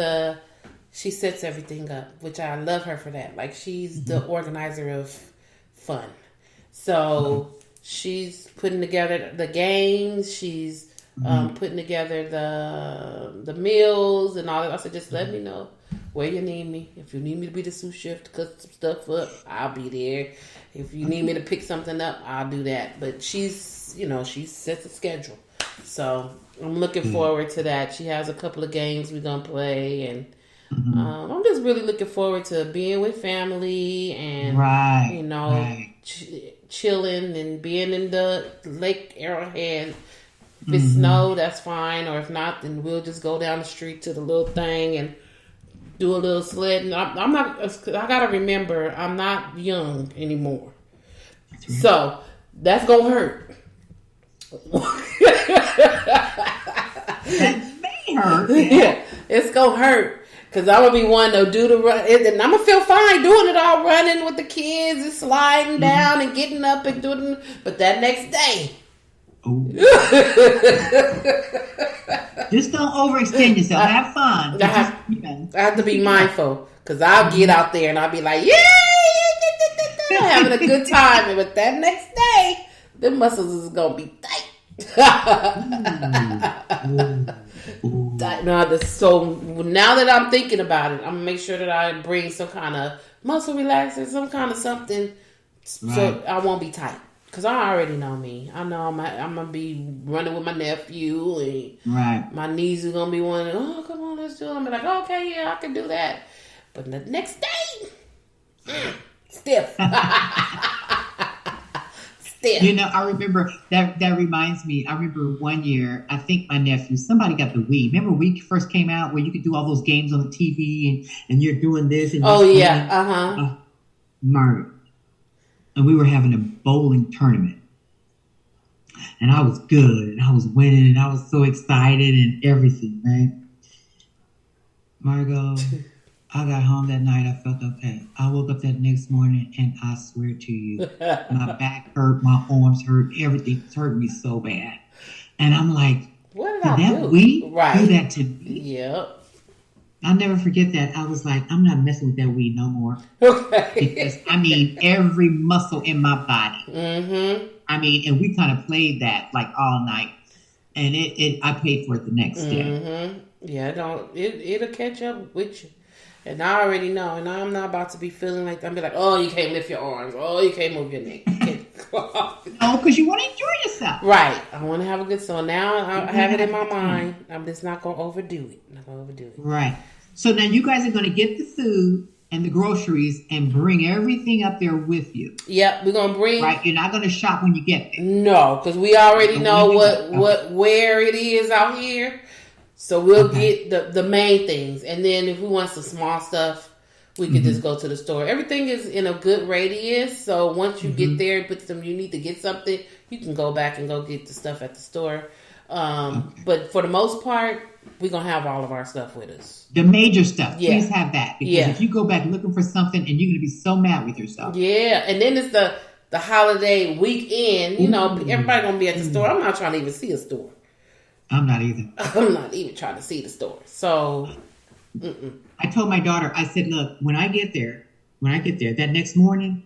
she sets everything up, which I love her for that. Like she's the organizer of fun. So she's putting together the games. She's putting together the meals and all that. I said, just let me know where you need me. If you need me to be the sous chef to cut some stuff up, I'll be there. If you need me to pick something up, I'll do that. But she sets a schedule. So I'm looking forward to that. She has a couple of games we're going to play. And I'm just really looking forward to being with family and, chilling and being in the Lake Arrowhead. If it snow, that's fine. Or if not, then we'll just go down the street to the little thing and do a little sledding. I got to remember, I'm not young anymore. Right. So that's going to hurt. That may hurt. Yeah, it's gonna hurt because I'm gonna be one to do the run, and I'm gonna feel fine doing it all, running with the kids and sliding down and getting up and doing. But that next day, just don't overextend yourself. Have fun. I have to be mindful because I'll get out there and I'll be like, yeah. having a good time. But that next day, the muscles is going to be tight. No, so now that I'm thinking about it, I'm going to make sure that I bring some kind of muscle relaxer, some kind of something, so I won't be tight. Because I already know me. I know I'm going to be running with my nephew. And my niece is going to be wanting, oh, come on, let's do it. I'm like, okay, yeah, I can do that. But the next day, stiff. Stiff. You know, I remember, that reminds me, I remember one year, I think my nephew, somebody got the Wii. Remember Wii first came out where you could do all those games on the TV and you're doing this. And Margaret. And we were having a bowling tournament. And I was good. And I was winning. And I was so excited and everything, right? Margot, I got home that night. I felt okay. I woke up that next morning and I swear to you, my back hurt, my arms hurt, everything's hurt me so bad. And I'm like, what did I do? Do that to me? Yep. I'll never forget that. I was like, I'm not messing with that weed no more. Okay. Because, I mean, every muscle in my body. Mm-hmm. I mean, and we kind of played that like all night. And I paid for it the next day. Mm-hmm. Yeah, it'll catch up with you. And I already know. And I'm not about to be feeling like, I'm be like, oh, you can't lift your arms. Oh, you can't move your neck. No, because you want to enjoy yourself. Right. I want to have a good, so now I have it in my mind. I'm just not going to overdo it. Right. So now you guys are going to get the food and the groceries and bring everything up there with you. Yep, we're going to bring. Right, you're not going to shop when you get there. No, because we already know where it is out here. So we'll get the main things. And then if we want some small stuff, we can just go to the store. Everything is in a good radius. So once you get there, you need to get something, you can go back and go get the stuff at the store. But for the most part, we're going to have all of our stuff with us. The major stuff. Yeah. Please have that. Because if you go back looking for something and you're going to be so mad with yourself. Yeah. And then it's the holiday weekend. You know, everybody going to be at the store. I'm not trying to even see a store. I'm not either. I'm not even trying to see the store. So, I told my daughter, I said, look, when I get there, that next morning,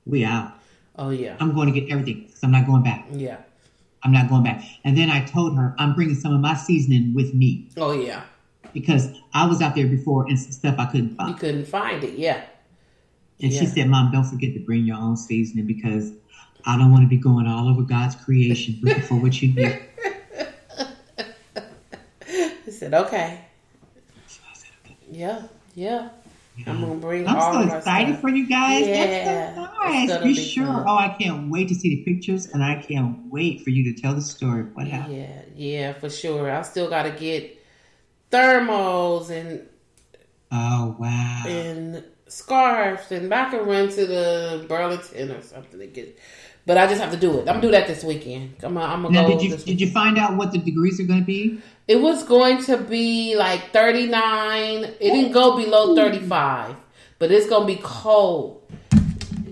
we out. Oh, yeah. I'm going to get everything because I'm not going back. Yeah. I'm not going back. And then I told her I'm bringing some of my seasoning with me. Oh, yeah. Because I was out there before and some stuff I couldn't find. You couldn't find it, yeah. And she said, Mom, don't forget to bring your own seasoning because I don't want to be going all over God's creation looking for what you need. I said, okay. So I said, okay. Yeah. I'm going to bring I'm all so of our excited stuff. for you guys. Yeah. That's so nice. Be sure. Fun. Oh, I can't wait to see the pictures and I can't wait for you to tell the story. What happened? Yeah, for sure. I still got to get thermals and and scarves and I can run to the Burlington or something to get. But I just have to do it. I'm going to do that this weekend. I'm gonna now, go. Did you find out what the degrees are going to be? It was going to be like 39. It didn't go below 35, but it's going to be cold.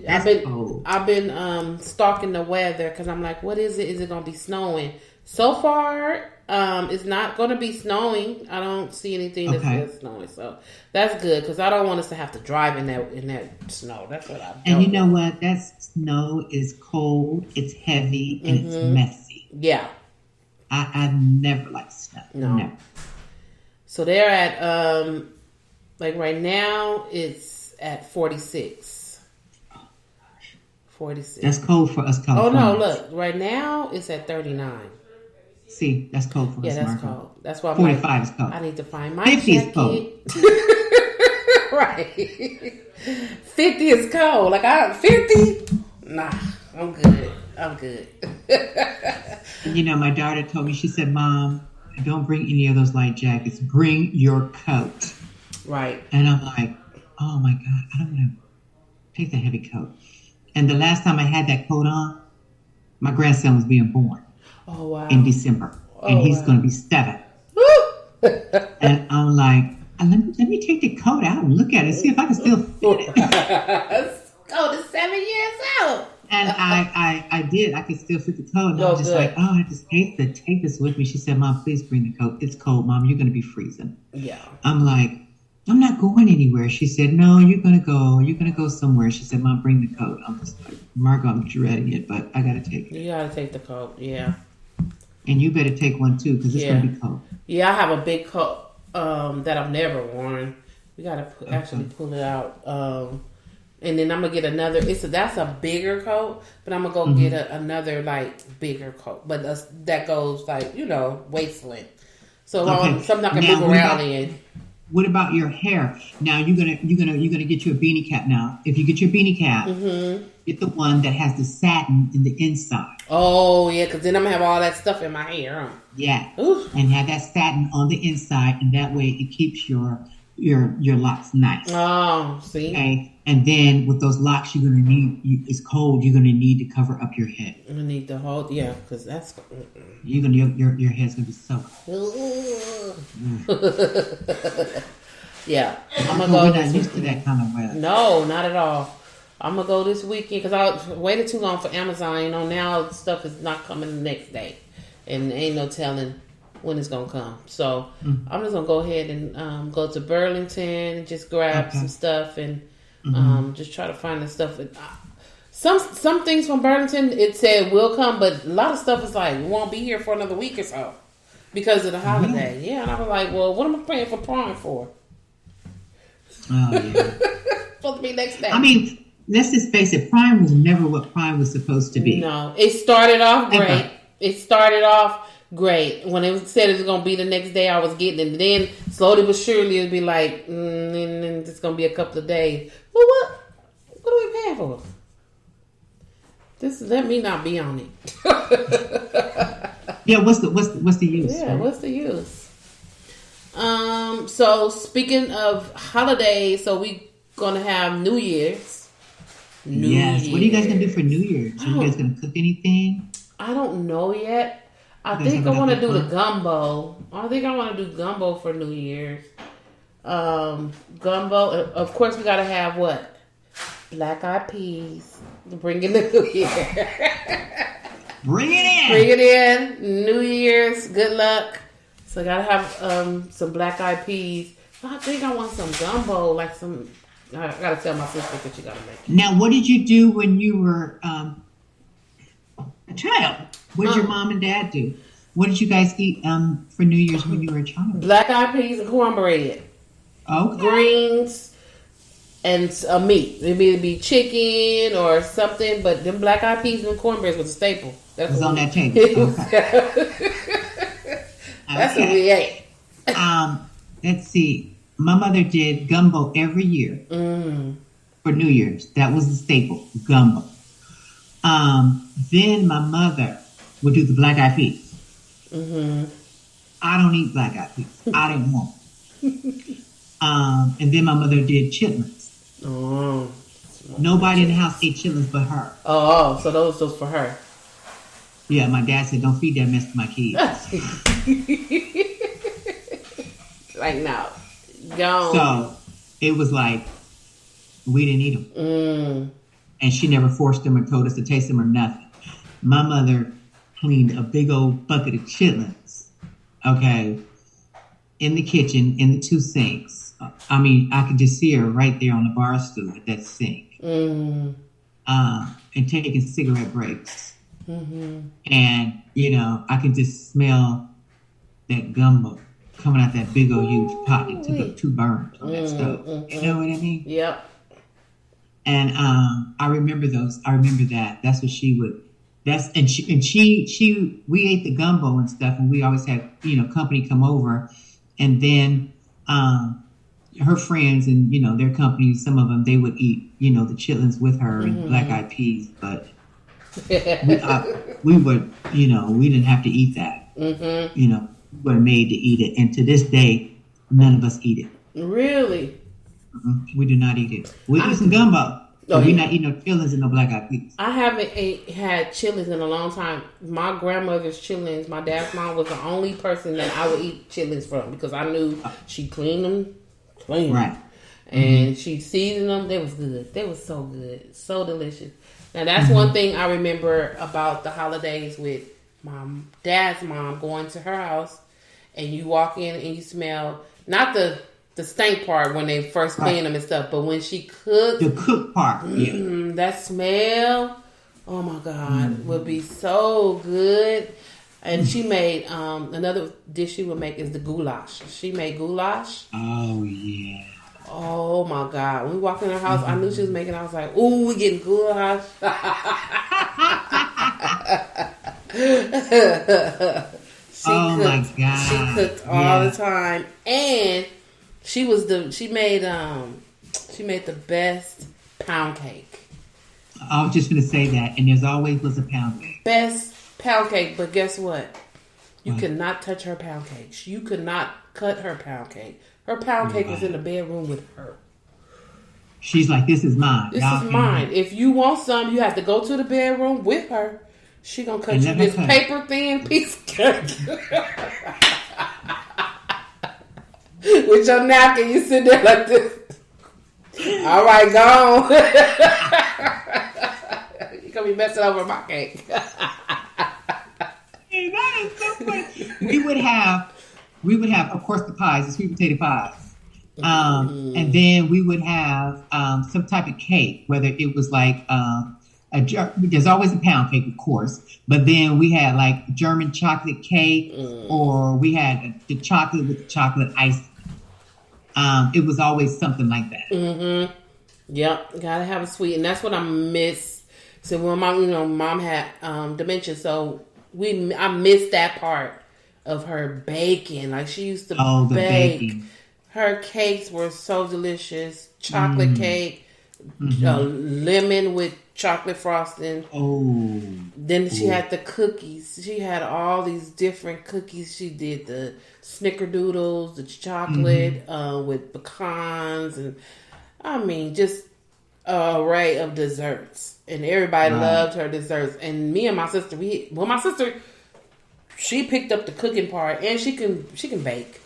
I've been stalking the weather because I'm like, what is it? Is it going to be snowing? So far, it's not going to be snowing. I don't see anything that says snowing, so that's good because I don't want us to have to drive in that snow. That's what I. And you know what? That snow is cold. It's heavy and it's messy. Yeah. I never liked snow. No. Never. So they're at like right now it's at 46. 46. That's cold for us Californians. Oh no, look. Right now it's at 39. See, that's cold for us. Yeah, that's Marco. cold. That's why 45 is cold. I need to find my 50 jacket. is cold. Right. 50 is cold. Like 50? Nah, I'm good. You know, my daughter told me, she said, Mom, don't bring any of those light jackets. Bring your coat. Right. And I'm like, oh my God, I don't want to take the heavy coat. And the last time I had that coat on, my grandson was being born. Oh, wow. In December. And he's going to be 7. And I'm like, let me take the coat out and look at it, see if I can still fit it. Oh, it's 7 years out. And I did. I could still fit the coat. And I was just like, oh, I just hate to take this with me. She said, Mom, please bring the coat. It's cold, Mom. You're going to be freezing. Yeah. I'm like, I'm not going anywhere. She said, no, you're going to go. You're going to go somewhere. She said, Mom, bring the coat. I'm just like, Margot, I'm dreading it, but I got to take it. You got to take the coat, yeah. And you better take one, too, because it's going to be cold. Yeah, I have a big coat that I've never worn. We got to actually pull it out. And then I'm going to get another. That's a bigger coat, but I'm going to go get another, like, bigger coat. But that goes, like, waist length. So something I can move around in. What about your hair? Now you're gonna get you a beanie cap. Now, if you get your beanie cap, get the one that has the satin in the inside. Oh yeah, because then I'm gonna have all that stuff in my hair. Huh? Yeah, Ooh. And have that satin on the inside, and that way it keeps your locks nice. Oh, see. Okay, and then with those locks, you're gonna need. It's cold. You're gonna need to cover up your head. I'm gonna need the whole because that's. Your head's gonna be so cold. Yeah, I'm gonna go. We're not used to that kind of weather. No, not at all. I'm gonna go this weekend because I waited too long for Amazon. Now stuff is not coming the next day, and ain't no telling when it's gonna come. So I'm just gonna go ahead and go to Burlington and just grab some stuff and just try to find the stuff. Some things from Burlington it said will come, but a lot of stuff is like won't be here for another week or so because of the holiday. Yeah, and I was like, well, what am I paying for Prime for? Oh yeah, supposed to be next day. I mean, let's just face it. Prime was never what Prime was supposed to be. No, it started off great. It started off great. When it said it was going to be the next day, I was getting it. And then slowly but surely it'd be like, and it's going to be a couple of days. Well, what are we paying for? Let me not be on it. Yeah, what's the use? Yeah, right? What's the use? So speaking of holidays, so we gonna have New Year's. Yes. What are you guys gonna do for New Year's? Are you guys gonna cook anything? I don't know yet. I think I want to do the gumbo. I think I want to do gumbo for New Year's. Gumbo. Of course, we gotta have what? Black eyed peas. Bring in the New Year. Bring it in. Bring it in. New Year's. Good luck. So I gotta have some black eyed peas. I think I want some gumbo, like some. I gotta tell my sister that you gotta make it. Now, what did you do when you were a child? What did your mom and dad do? What did you guys eat for New Year's when you were a child? Black eyed peas and cornbread. Okay. Greens and a meat. Maybe it'd be chicken or something, but them black eyed peas and cornbread was a staple. That was on that table. Okay. That's what we ate. Let's see. My mother did gumbo every year for New Year's. That was the staple, gumbo. Then my mother would do the black eyed peas. I don't eat black eyed peas. I didn't want them. And then my mother did chitlins. Oh. Nobody in the house ate chitlins but her. Oh, so those was for her. Yeah, my dad said, don't feed that mess to my kids. Like, no. Gone. So, it was like, we didn't eat them. And she never forced them or told us to taste them or nothing. My mother cleaned a big old bucket of chitlins, okay, in the kitchen, in the two sinks. I mean, I could just see her right there on the bar stool at that sink. And taking cigarette breaks. And, I could just smell that gumbo coming out that big old huge pot. It took up 2 burners on that stove. You know what I mean? Yep. And I remember those. I remember that. That's what she would. We ate the gumbo and stuff, and we always had company come over, and then her friends and their company. Some of them they would eat the chitlins with her and black eyed peas, but. we would, we didn't have to eat that. We were made to eat it. And to this day, none of us eat it. Really? We do not eat it. We eat some gumbo. But we're not eating no chitlins and no black eyed peas. I haven't had chitlins in a long time. My grandmother's chitlins, my dad's mom was the only person that I would eat chitlins from because I knew she cleaned them. Right. And she seasoned them. They was good. They was so good. So delicious. Now, that's one thing I remember about the holidays with my dad's mom going to her house, and you walk in and you smell, not the the stank part when they first clean them and stuff. But when she cooked, the cook part, that smell, oh my God, would be so good. And she made another dish she would make is the goulash. She made goulash. Oh yeah. Oh my God! When we walked in her house, I knew she was making. I was like, "Ooh, we getting goulash." My God! She cooked all the time, and she made the best pound cake. I was just going to say that, and there's always was a pound cake. Best pound cake, but guess what? You could not touch her pound cake. You could not cut her pound cake. Her pound cake was in the bedroom with her. She's like, "This is mine. This is mine. If you want some, you have to go to the bedroom with her. She gonna cut you this paper thin piece of cake with your napkin. You sit there like this. All right, go on. You gonna be messing over my cake." Hey, that is so funny. We would have, of course, the pies, the sweet potato pies. And then we would have some type of cake, whether it was like there's always a pound cake, of course, but then we had like German chocolate cake, or we had the chocolate with the chocolate ice. It was always something like that. Mm-hmm. Yep, gotta have a sweet, and that's what I miss. So when mom had dementia, so I missed that part of her baking. Like she used to bake. Baking. Her cakes were so delicious. Chocolate cake, lemon with chocolate frosting. Oh. Then she had the cookies. She had all these different cookies. She did the snickerdoodles, the chocolate with pecans, and I mean just an array of desserts. And everybody loved her desserts. And me and my sister, my sister, she picked up the cooking part, and she can bake.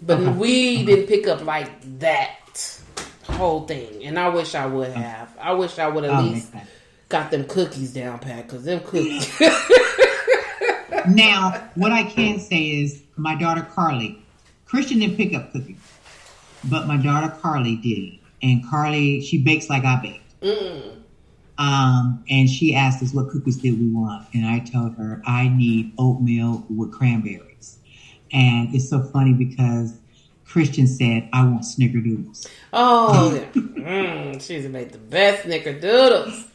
But we didn't pick up like that whole thing. And I wish I would have. I wish I would at least got them cookies down pat, because them cookies. Now, what I can say is my daughter Carly, Christian didn't pick up cookies, but my daughter Carly did. And Carly, she bakes like I bake. And she asked us what cookies did we want. And I told her I need oatmeal with cranberries. And it's so funny because Christian said, I want snickerdoodles. Oh, she's made the best snickerdoodles.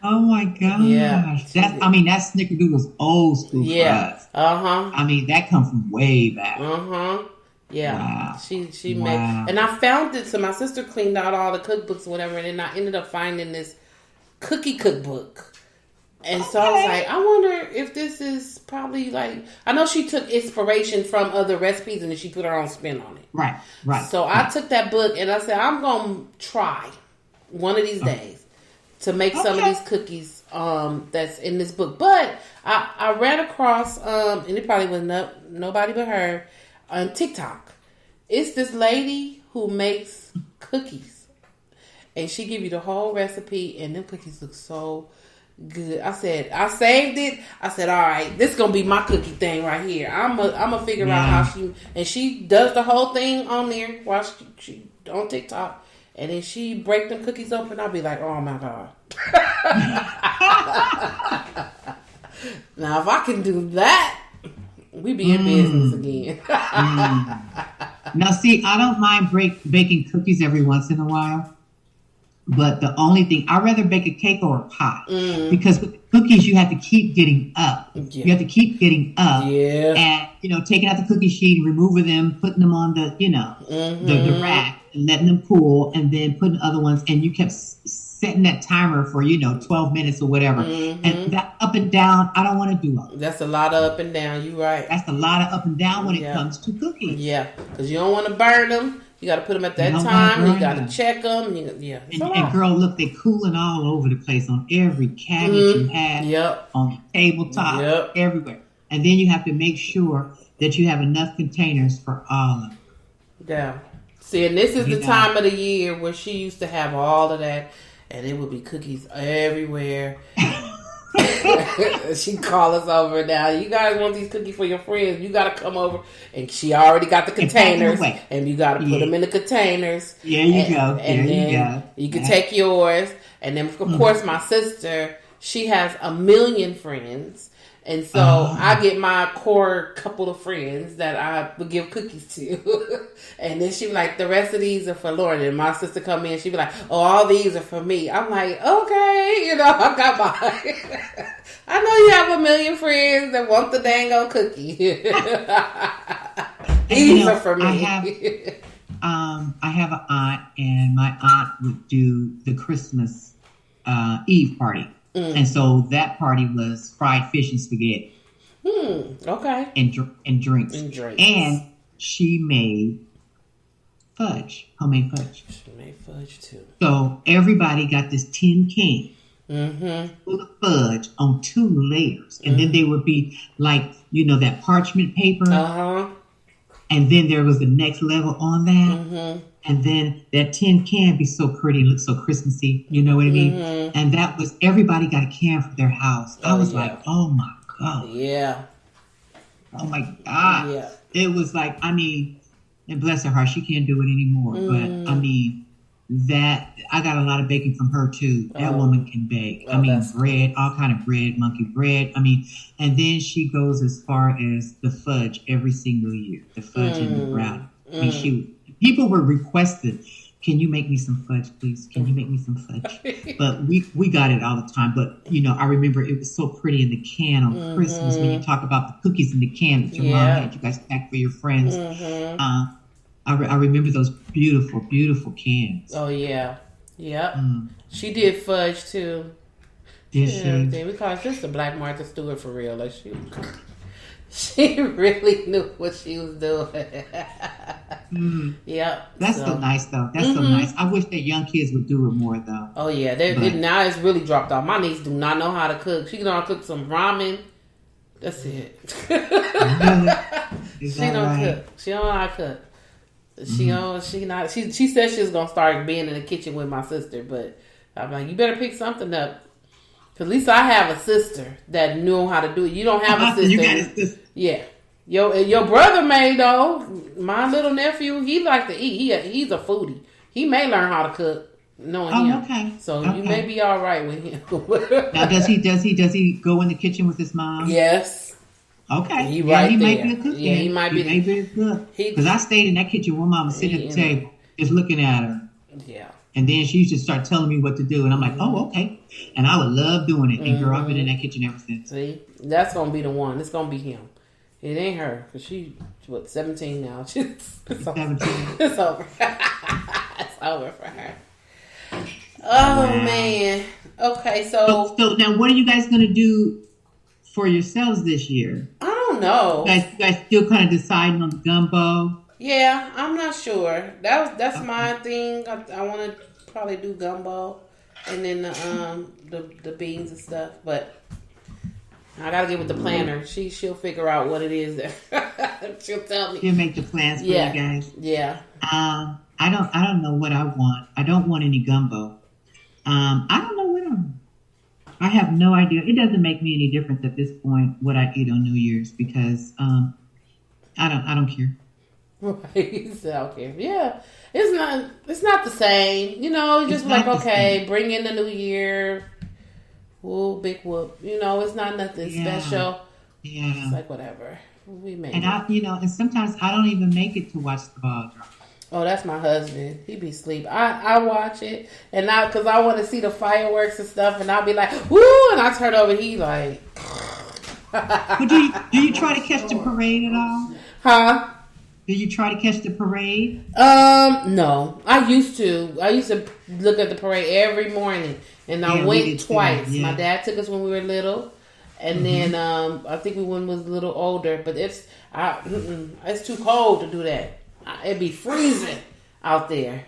Oh my gosh. Yeah. That snickerdoodles old school for us. I mean, that comes from way back. Yeah. Wow. She made, and I found it. So my sister cleaned out all the cookbooks or whatever, and then I ended up finding this cookie cookbook. And so I was like, I wonder if this is probably like, I know she took inspiration from other recipes and then she put her own spin on it. Right. So I took that book and I said, I'm going to try one of these days to make some of these cookies that's in this book. But I ran across, and it probably was nobody but her, on TikTok. It's this lady who makes cookies. And she give you the whole recipe, and them cookies look so good. I said, I saved it. I said, all right, this is going to be my cookie thing right here. I'm gonna figure out how she does the whole thing on there while she on TikTok. And then she break them cookies open. I'll be like, oh my God. Now, if I can do that, we be in business again. Now, see, I don't mind baking cookies every once in a while. But the only thing, I'd rather bake a cake or a pie. Because with cookies, you have to keep getting up. Yeah. You have to keep getting up. Yeah. And, taking out the cookie sheet and removing them, putting them on the, the rack and letting them cool, and then putting other ones. And you kept setting that timer for, 12 minutes or whatever. And that up and down, I don't want to do all that. That's a lot of up and down. You're right. That's a lot of up and down when it comes to cookies. Yeah. Because you don't want to burn them. You got to put them at that time. You got to check them. And girl, look, they're cooling all over the place on every cabinet you have, on the tabletop, everywhere. And then you have to make sure that you have enough containers for all of them. Yeah. See, and this is the time of the year where she used to have all of that, and it would be cookies everywhere. She call us over now. You guys want these cookies for your friends? You got to come over, and she already got the containers, and you got to put them in the containers. There you go. And then you can take yours, and then of course my sister, she has 1 million friends. And so I get my core couple of friends that I would give cookies to. And then she be like, the rest of these are for Lauren. And my sister come in, she be like, oh, all these are for me. I'm like, okay, I got mine. I know you have 1 million friends that want the dang old cookie. These are for me. I have an aunt, and my aunt would do the Christmas Eve party. And so that party was fried fish and spaghetti. Okay. And drinks. And she made fudge, homemade fudge. She made fudge too. So everybody got this tin can full of fudge on 2 layers. And then they would be like, that parchment paper. And then there was the next level on that. And then that tin can be so pretty, look so Christmassy. You know what I mean? And that was, everybody got a can for their house. I was like, oh my God. Yeah. Oh my God. Yeah. It was like, and bless her heart, she can't do it anymore. But that, I got a lot of baking from her too. That woman can bake. Bread, all kind of bread, monkey bread. And then she goes as far as the fudge every single year. The fudge and the brownie. People were requested, can you make me some fudge, please? Can you make me some fudge? But we got it all the time. But, I remember it was so pretty in the can on Christmas when you talk about the cookies in the can that your mom had you guys packed for your friends. I remember those beautiful, beautiful cans. Oh, yeah. Yep. She did fudge, too. Did she? We call her just a Black Martha Stewart for real. Like she really knew what she was doing. Yep. That's so nice, though. That's so nice. I wish that young kids would do it more, though. Oh, yeah. Now it's really dropped off. My niece do not know how to cook. She can know how to cook some ramen. That's it. She don't cook. She don't know how to cook. She said she was gonna start being in the kitchen with my sister, but I'm like, you better pick something up. Cause at least I have a sister that knew how to do it. You don't have a sister. You got a sister. Yeah. Your brother may though. My little nephew, he like to eat. He's a foodie. He may learn how to cook. Knowing him. Okay. So you may be all right with him. Now does he go in the kitchen with his mom? Yes. Okay. He might be a cook. Yeah, he might be. He may be a cook. Because I stayed in that kitchen one mama sitting at the table, just looking at her. Yeah. And then she used to start telling me what to do, and I'm like, oh, okay. And I would love doing it. And girl, I've been in that kitchen ever since. See, that's gonna be the one. It's gonna be him. It ain't her, because she's 17 now. It's 17. It's over. It's over for her. Oh man. Okay, so now what are you guys gonna do for yourselves this year? I don't know. You guys still kind of deciding on the gumbo? Yeah, I'm not sure. That's my thing. I want to probably do gumbo, and then the beans and stuff. But I gotta get with the planner. She'll figure out what it is that she'll tell me. She'll make the plans for you guys. Yeah. I don't know what I want. I don't want any gumbo. I don't know what I have no idea. It doesn't make me any difference at this point what I eat on New Year's because I don't care. Right. Okay. Yeah. It's not the same. Just like okay, bring in the new year. Whoa, big whoop. It's not nothing special. Yeah. It's like whatever. We made it. And sometimes I don't even make it to watch the ball drop. Oh, that's my husband. He be asleep. I watch it, and because I want to see the fireworks and stuff, and I'll be like, woo, and I turn over, he like. But do you try to catch the parade at all? Huh? Do you try to catch the parade? No. I used to look at the parade every morning, and I went twice. Yeah. My dad took us when we were little, and then I think we when we was a little older. But it's too cold to do that. It'd be freezing out there.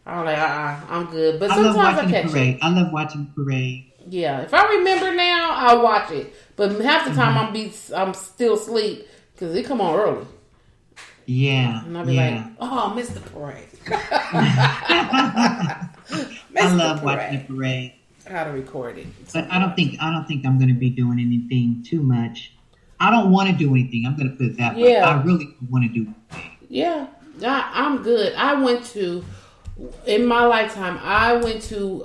I'm like, I'm good. But sometimes I catch it. I love watching the parade. Yeah, if I remember now, I'll watch it. But half the time I'm still asleep because it come on early. Yeah, and I'll be like, oh, I missed the parade. I love watching the parade. how to record it. But I don't think I'm going to be doing anything too much. I don't want to do anything. I'm going to put it that way. I really want to do anything. Yeah, I'm good. In my lifetime, I went to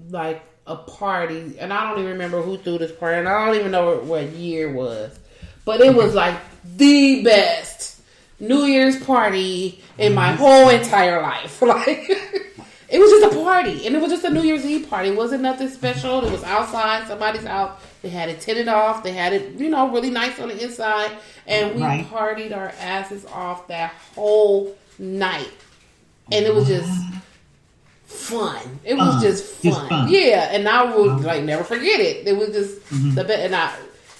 like a party, and I don't even remember who threw this party, and I don't even know what year it was, but it was like the best New Year's party in my whole entire life. Like, it was just a party, and it was just a New Year's Eve party. It wasn't nothing special. It was outside somebody's house. They had it tinted off. They had it, really nice on the inside, and we partied our asses off that whole night, and it was just fun. It was just fun. Yeah, and I would never forget it. It was just the best, and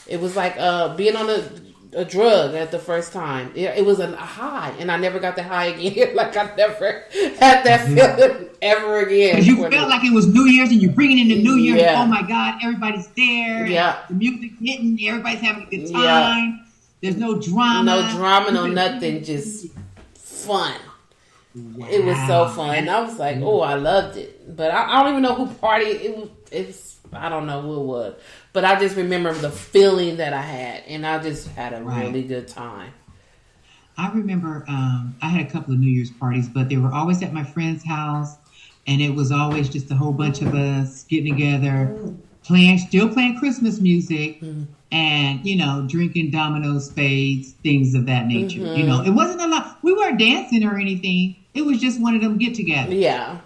it was like being on a drug at the first time. It was a high, and I never got that high again. Like, I never had that feeling ever again. Because you felt like it was New Year's, and you're bringing in the New Year. Yeah. Oh my God, everybody's there. Yeah, the music's hitting. Everybody's having a good time. Yeah. There's no drama. No nothing. Just fun. Wow. It was so fun. And I was like, oh, I loved it. But I don't even know who partied. It was I don't know who it was. But I just remember the feeling that I had. And I just had a really good time. I remember I had a couple of New Year's parties, but they were always at my friend's house. And it was always just a whole bunch of us getting together, still playing Christmas music. And, drinking dominoes, spades, things of that nature. It wasn't a lot. We weren't dancing or anything. It was just one of them get together. Yeah.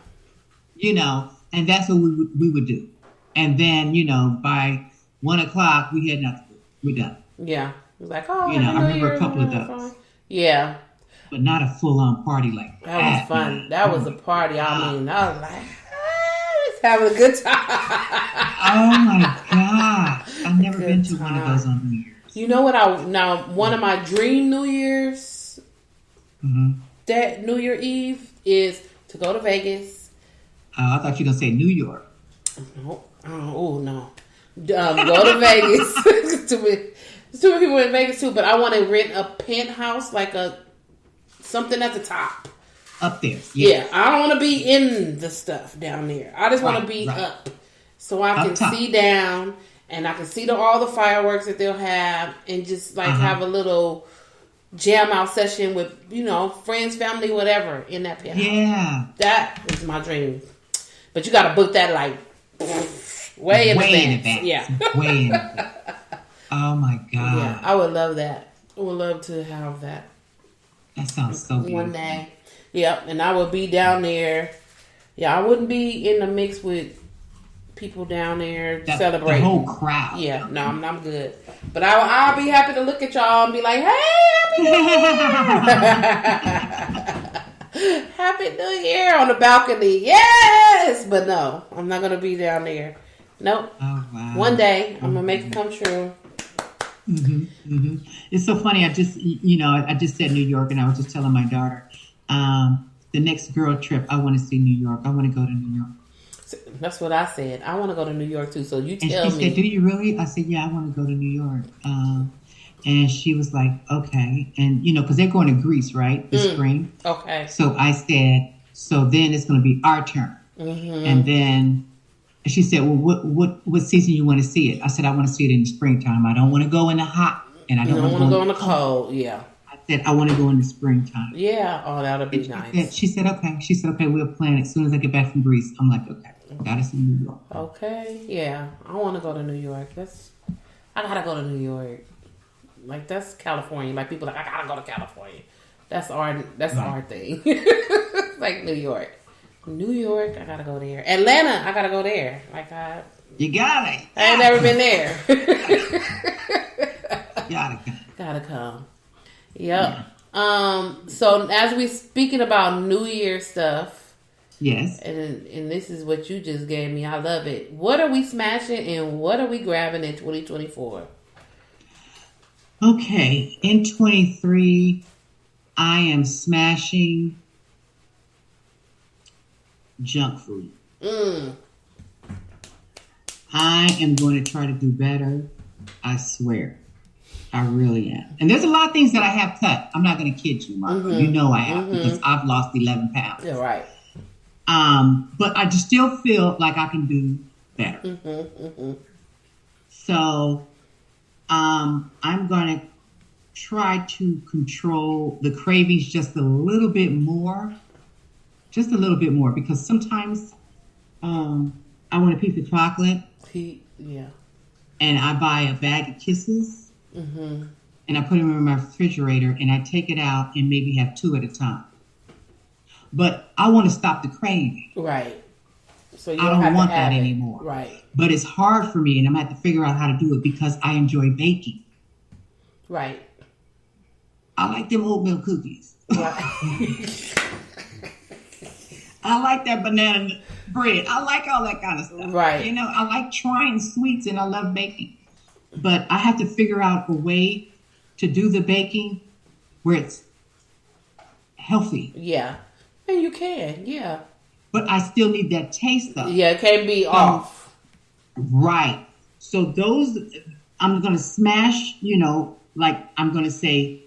And that's what we would do. And then, by 1 o'clock, we had nothing. We're done. Yeah. It was like, oh, I remember a couple of those. Yeah. But not a full-on party like that. That was fun. That was a party. I was like, having a good time. Oh my gosh. I've never been to one of those on New Year's. You know what? One of my dream New Year's, that New Year Eve is to go to Vegas. I thought you were going to say New York. No. Oh, no. Go to Vegas. There's too many people in Vegas too, but I want to rent a penthouse, like something at the top. Up there. Yeah. I don't want to be in the stuff down there. I just want to be up. So I can see down, and I can see all the fireworks that they'll have, and just have a little jam out session with, friends, family, whatever in that penthouse. Yeah. That is my dream. But you got to book that way in advance. Yeah. Way in advance. Oh my God. Yeah. I would love that. I would love to have that. That sounds so beautiful. One day. Yep, and I would be down there. Yeah, I wouldn't be in the mix with people down there celebrating. The whole crowd. Yeah, no, I'm good. But I'll be happy to look at y'all and be like, hey, Happy New Year! Happy New Year on the balcony. Yes! But no, I'm not going to be down there. Nope. Oh, wow. One day, I'm going to make it come true. It's so funny. I just said New York, and I was just telling my daughter, the next girl trip, I want to see New York. I want to go to New York. That's what I said. I want to go to New York too. So you tell me. And she said, do you really? I said, yeah, I want to go to New York. And she was like, okay. And, because they're going to Greece, right? This spring. Okay. So I said, so then it's going to be our turn. And then she said, well, what season you want to see it? I said, I want to see it in the springtime. I don't want to go in the hot. And I don't want to go in the cold. Yeah. Said, I want to go in the springtime. Yeah. Oh, that would be nice. She said, okay, we'll plan it as soon as I get back from Greece. I'm like, okay, gotta see New York. Okay, yeah. I want to go to New York. I gotta go to New York. Like, that's California. Like, people are like, I gotta go to California. That's our thing. Like New York. I gotta go there. Atlanta, I gotta go there. Like, you got it. I ain't never been there. Gotta come. Yep. Yeah. So as we speaking about New Year stuff. Yes. And this is what you just gave me. I love it. What are we smashing and what are we grabbing in 2024? Okay. In 23, I am smashing junk food. I am going to try to do better. I swear. I really am. And there's a lot of things that I have cut. I'm not going to kid you, Margot. You know I have because I've lost 11 pounds. Yeah, right. But I just still feel like I can do better. Mm-hmm, mm-hmm. So I'm going to try to control the cravings just a little bit more. Just a little bit more, because sometimes I want a piece of chocolate. Yeah. And I buy a bag of Kisses. Mm-hmm. And I put them in my refrigerator, and I take it out and maybe have 2 at a time. But I want to stop the craving. Right. So you I don't want that anymore. Right. But it's hard for me, and I'm going to have to figure out how to do it because I enjoy baking. Right. I like them oatmeal cookies. Right. I like that banana bread. I like all that kind of stuff. Right. You know, I like trying sweets, and I love baking. But I have to figure out a way to do the baking where it's healthy. Yeah. And you can, yeah. But I still need that taste, though. Yeah, it can't be off. Right. So those, I'm going to smash, you know, like I'm going to say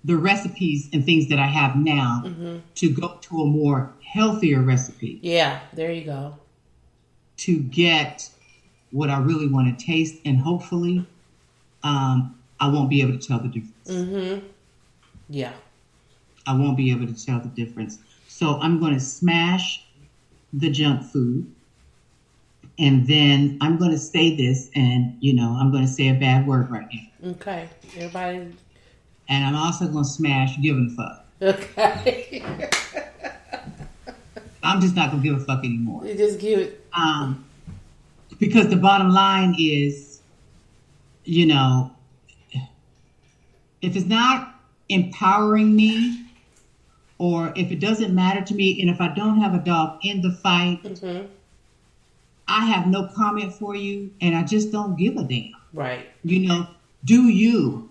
the recipes and things that I have now to go to a more healthier recipe. Yeah, there you go. To get what I really want to taste, and hopefully I won't be able to tell the difference. Mm-hmm. Yeah. I won't be able to tell the difference. So I'm going to smash the junk food. And then I'm going to say this, and, you know, I'm going to say a bad word right now. Okay. Everybody. And I'm also going to smash giving a fuck. Okay. I'm just not going to give a fuck anymore. You just give it. Because the bottom line is, you know, if it's not empowering me, or if it doesn't matter to me, and if I don't have a dog in the fight, I have no comment for you, and I just don't give a damn. Right. You know, do you.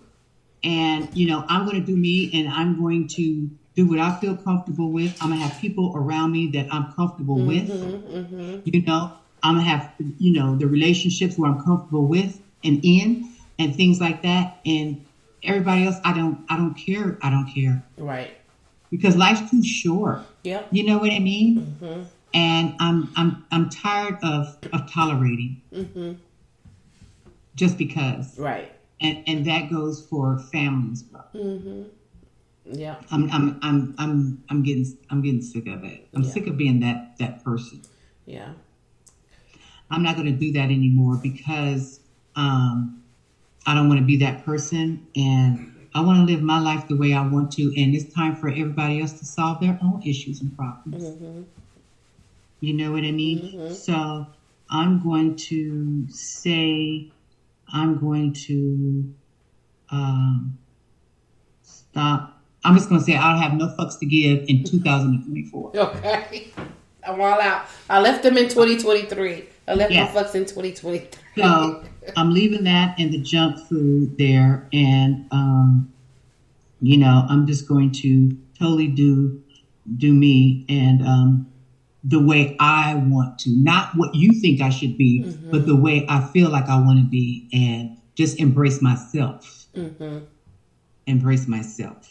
And, you know, I'm going to do me, and I'm going to do what I feel comfortable with. I'm going to have people around me that I'm comfortable with. You know, I'm going to have, you know, the relationships where I'm comfortable with and in, and things like that. And everybody else, I don't care. I don't care. Right. Because life's too short. Yeah. You know what I mean? And I'm tired of tolerating. Just because. Right. And that goes for families, bro. Yeah. I'm getting sick of it. I'm sick of being that person. Yeah. I'm not going to do that anymore because I don't want to be that person, and I want to live my life the way I want to. And it's time for everybody else to solve their own issues and problems. You know what I mean? So I'm going to say, I'm going to stop. I'm just going to say I'll have no fucks to give in 2024. Okay. I'm all out. I left them in 2023. I left my fucks in 2023. So I'm leaving that and the junk food there. And, you know, I'm just going to totally do me and the way I want to. Not what you think I should be, but the way I feel like I want to be, and just embrace myself. Embrace myself.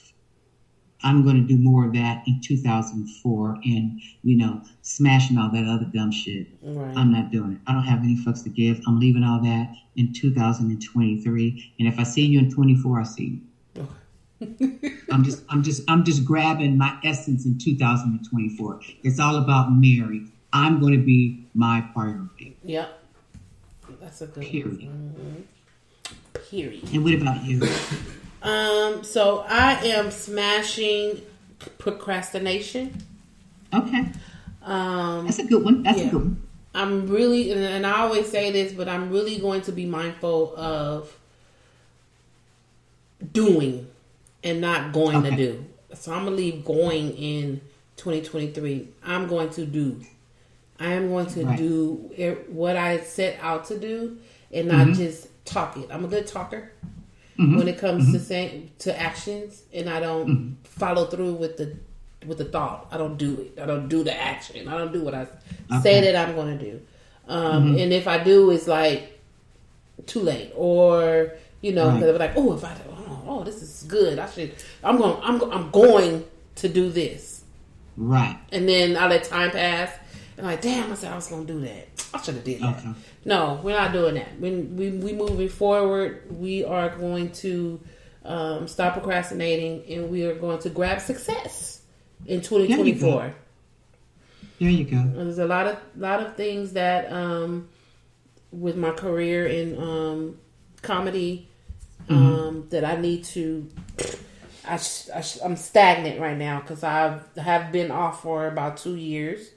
I'm going to do more of that in 2004 and, you know, smashing all that other dumb shit. Right. I'm not doing it. I don't have any fucks to give. I'm leaving all that in 2023. And if I see you in 24, I'll see you. I'm just grabbing my essence in 2024. It's all about Mary. I'm going to be my priority. Yep. That's a good Period. Period. And what about you? So I am smashing procrastination. Okay. That's a good one. That's a good one. I'm really, and I always say this, but I'm really going to be mindful of doing and not going to do. So I'm going to leave going in 2023. I'm going to do. I am going to do what I set out to do and not just talk it. I'm a good talker. When it comes to actions, and I don't follow through with the thought. I don't do it. I don't do the action. I don't do what I say that I'm going to do. And if I do, it's like too late, or you know, because I'm like, oh, if I do, this is good. I'm going to do this. Right. And then I let time pass, and like, damn, I said I was going to do that. I should have did that. Okay. No, we're not doing that. When we moving forward, we are going to stop procrastinating, and we are going to grab success in 2024. There you go. There's a lot of things that with my career in comedy that I need to. I'm stagnant right now because I have been off for about 2 years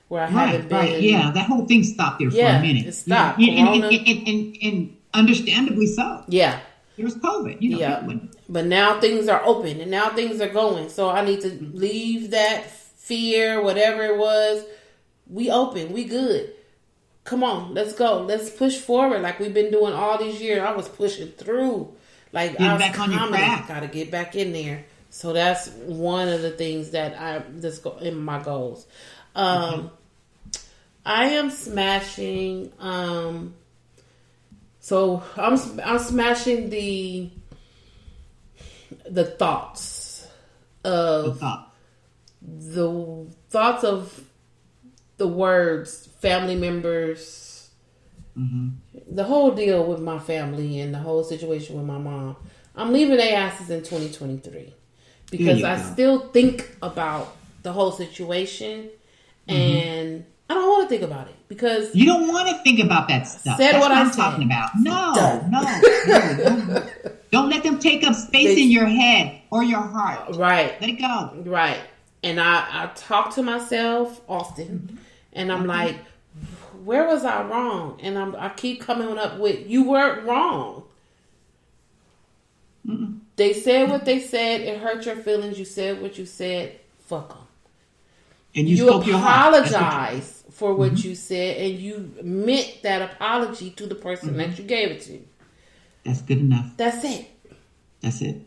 where I haven't been. Right, yeah. That whole thing stopped there for a minute. It stopped. And understandably so. Yeah. There was COVID. But now things are open and now things are going. So I need to leave that fear, whatever it was. We open. We good. Come on, let's go. Let's push forward like we've been doing all these years. I was pushing through. Like, get back on your craft. Got to get back in there. So that's one of the things that that's in my goals. I am smashing. So I'm smashing the thoughts of the thoughts of the words family members. The whole deal with my family and the whole situation with my mom. I'm leaving their asses in 2023 because I still think about the whole situation and I don't want to think about it because you don't want to think about that stuff. That's what I'm talking about. No. Don't let them take up space in your head or your heart. Right. Let it go. Right. And I talk to myself often and I'm like, where was I wrong? And I keep coming up with, you weren't wrong. They said what they said. It hurt your feelings. You said what you said. Fuck them. And you apologize for what you said, and you meant that apology to the person that you gave it to. That's good enough. That's it. That's it.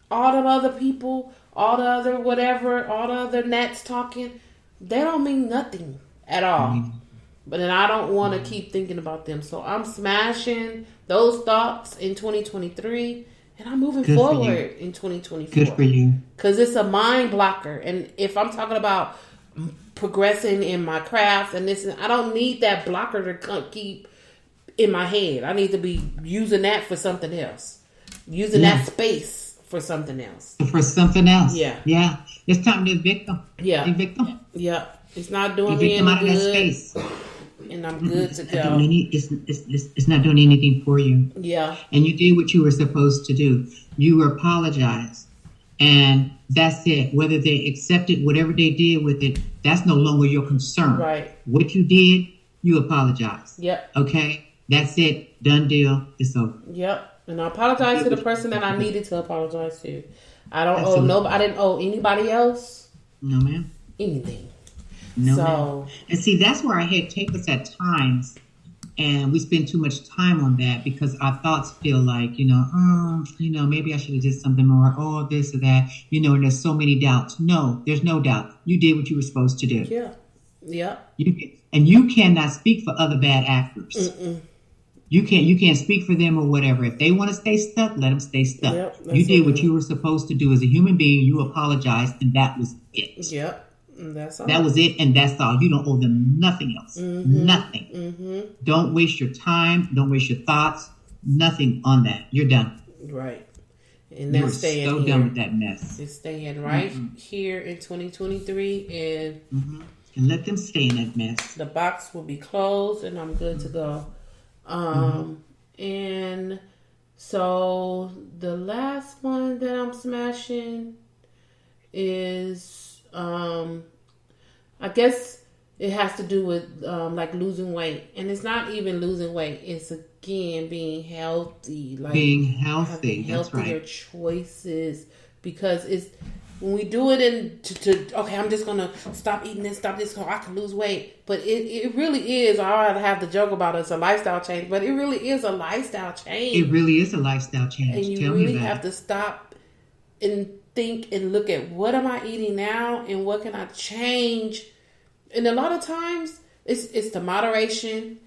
All the other people, all the other whatever, all the other gnats talking, they don't mean nothing at all. But then I don't want to keep thinking about them. So I'm smashing those thoughts in 2023. And I'm moving forward in 2024. Good for you. Because it's a mind blocker. And if I'm talking about progressing in my craft and this, I don't need that blocker to keep in my head. I need to be using that for something else. Using that space for something else. For something else. Yeah. Yeah. It's time to evict them. Yeah. Evict them. Yeah. It's not doing me any out good. Of that space. And I'm good to go. It's not doing anything for you. Yeah. And you did what you were supposed to do. You apologized. And that's it. Whether they accepted whatever they did with it, that's no longer your concern. Right. What you did, you apologized. Yep. Okay? That's it. Done deal. It's over. Yep. And I apologize to the person that I needed to apologize to. I didn't owe anybody else. No, ma'am. Anything. No, ma'am. And see, that's where our head takes us at times. And we spend too much time on that because our thoughts feel like, maybe I should have did something more. Oh, this or that. And there's so many doubts. No, there's no doubt. You did what you were supposed to do. Yeah. Yeah. And you cannot speak for other bad actors. Mm-mm. You can't speak for them or whatever. If they want to stay stuck, let them stay stuck. Yep, you did what you were supposed to do as a human being. You apologized, and that was it. Yep. That's all. That was it, and that's all. You don't owe them nothing else. Nothing. Don't waste your time. Don't waste your thoughts. Nothing on that. You're done. Right. And that's staying so here. Done with that mess. It's staying right here in 2023, and let them stay in that mess. The box will be closed, and I'm good to go. And so the last one that I'm smashing is. I guess it has to do with like losing weight, and it's not even losing weight. It's again being healthy, like being healthy. That's healthier right. Choices, because it's when we do it okay, I'm just gonna stop eating this, stop this, so I can lose weight. But it really is. I have the joke about it's a lifestyle change, but it really is a lifestyle change. It really is a lifestyle change. And you really have to stop and think and look at what am I eating now and what can I change. And a lot of times it's the moderation.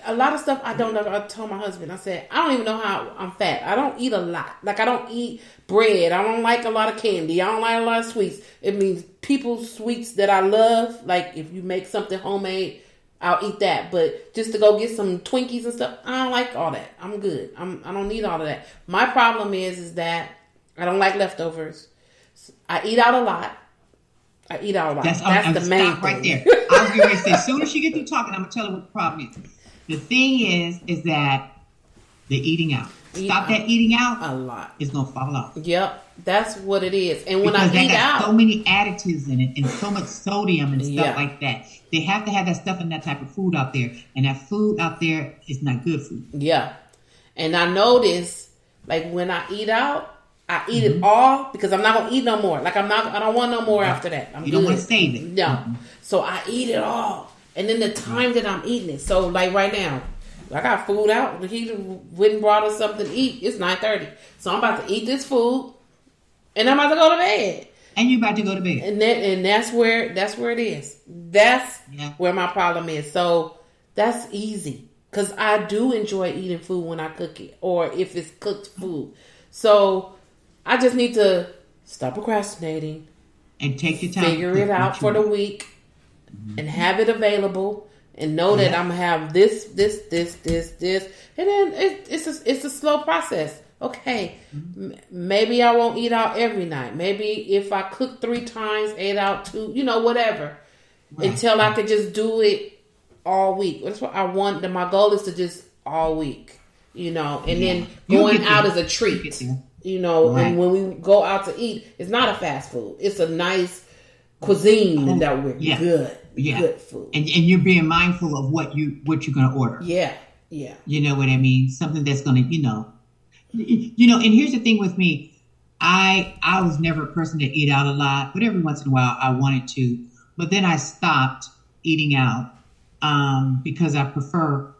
A lot of stuff I don't know. I told my husband, I said, I don't even know how I'm fat. I don't eat a lot. Like I don't eat bread. I don't like a lot of candy. I don't like a lot of sweets. It means people's sweets that I love. Like if you make something homemade, I'll eat that. But just to go get some Twinkies and stuff, I don't like all that. I'm good. I don't need all of that. My problem is that I don't like leftovers. I eat out a lot. That's the main thing. Right there. I was going to say, as soon as she gets through talking, I'm going to tell her what the problem is. The thing is that the eating out. Stop that eating out. A lot. It's going to fall off. Yep. That's what it is. And when because I eat out. so many additives in it and so much sodium and stuff like that. They have to have that stuff in that type of food out there. And that food out there is not good food. Yeah. And I notice, like, when I eat out, I eat it all because I'm not going to eat no more. Like, I don't want no more after that. You don't want to save it. No. So I eat it all. And then the time that I'm eating it. So, like, right now, I got food out. He went and brought us something to eat. It's 9:30. So I'm about to eat this food. And I'm about to go to bed. And you're about to go to bed. And that's where it is. That's where my problem is. So that's easy. Because I do enjoy eating food when I cook it. Or if it's cooked food. So I just need to stop procrastinating. And take your time. Figure it out for the week. And have it available. And know that I'm going to have this. And then it's a slow process. Okay, maybe I won't eat out every night. Maybe if I cook 3 times, 8 out 2, whatever. Right. Until I could just do it all week. That's what I want. My goal is to just all week, and then going out is a treat, right. And when we go out to eat, it's not a fast food. It's a nice cuisine that we're good. Yeah. Good food. And you're being mindful of what you're going to order. Yeah. Yeah. You know what I mean? Something that's going to, and here's the thing with me. I was never a person to eat out a lot, but every once in a while I wanted to. But then I stopped eating out because I prefer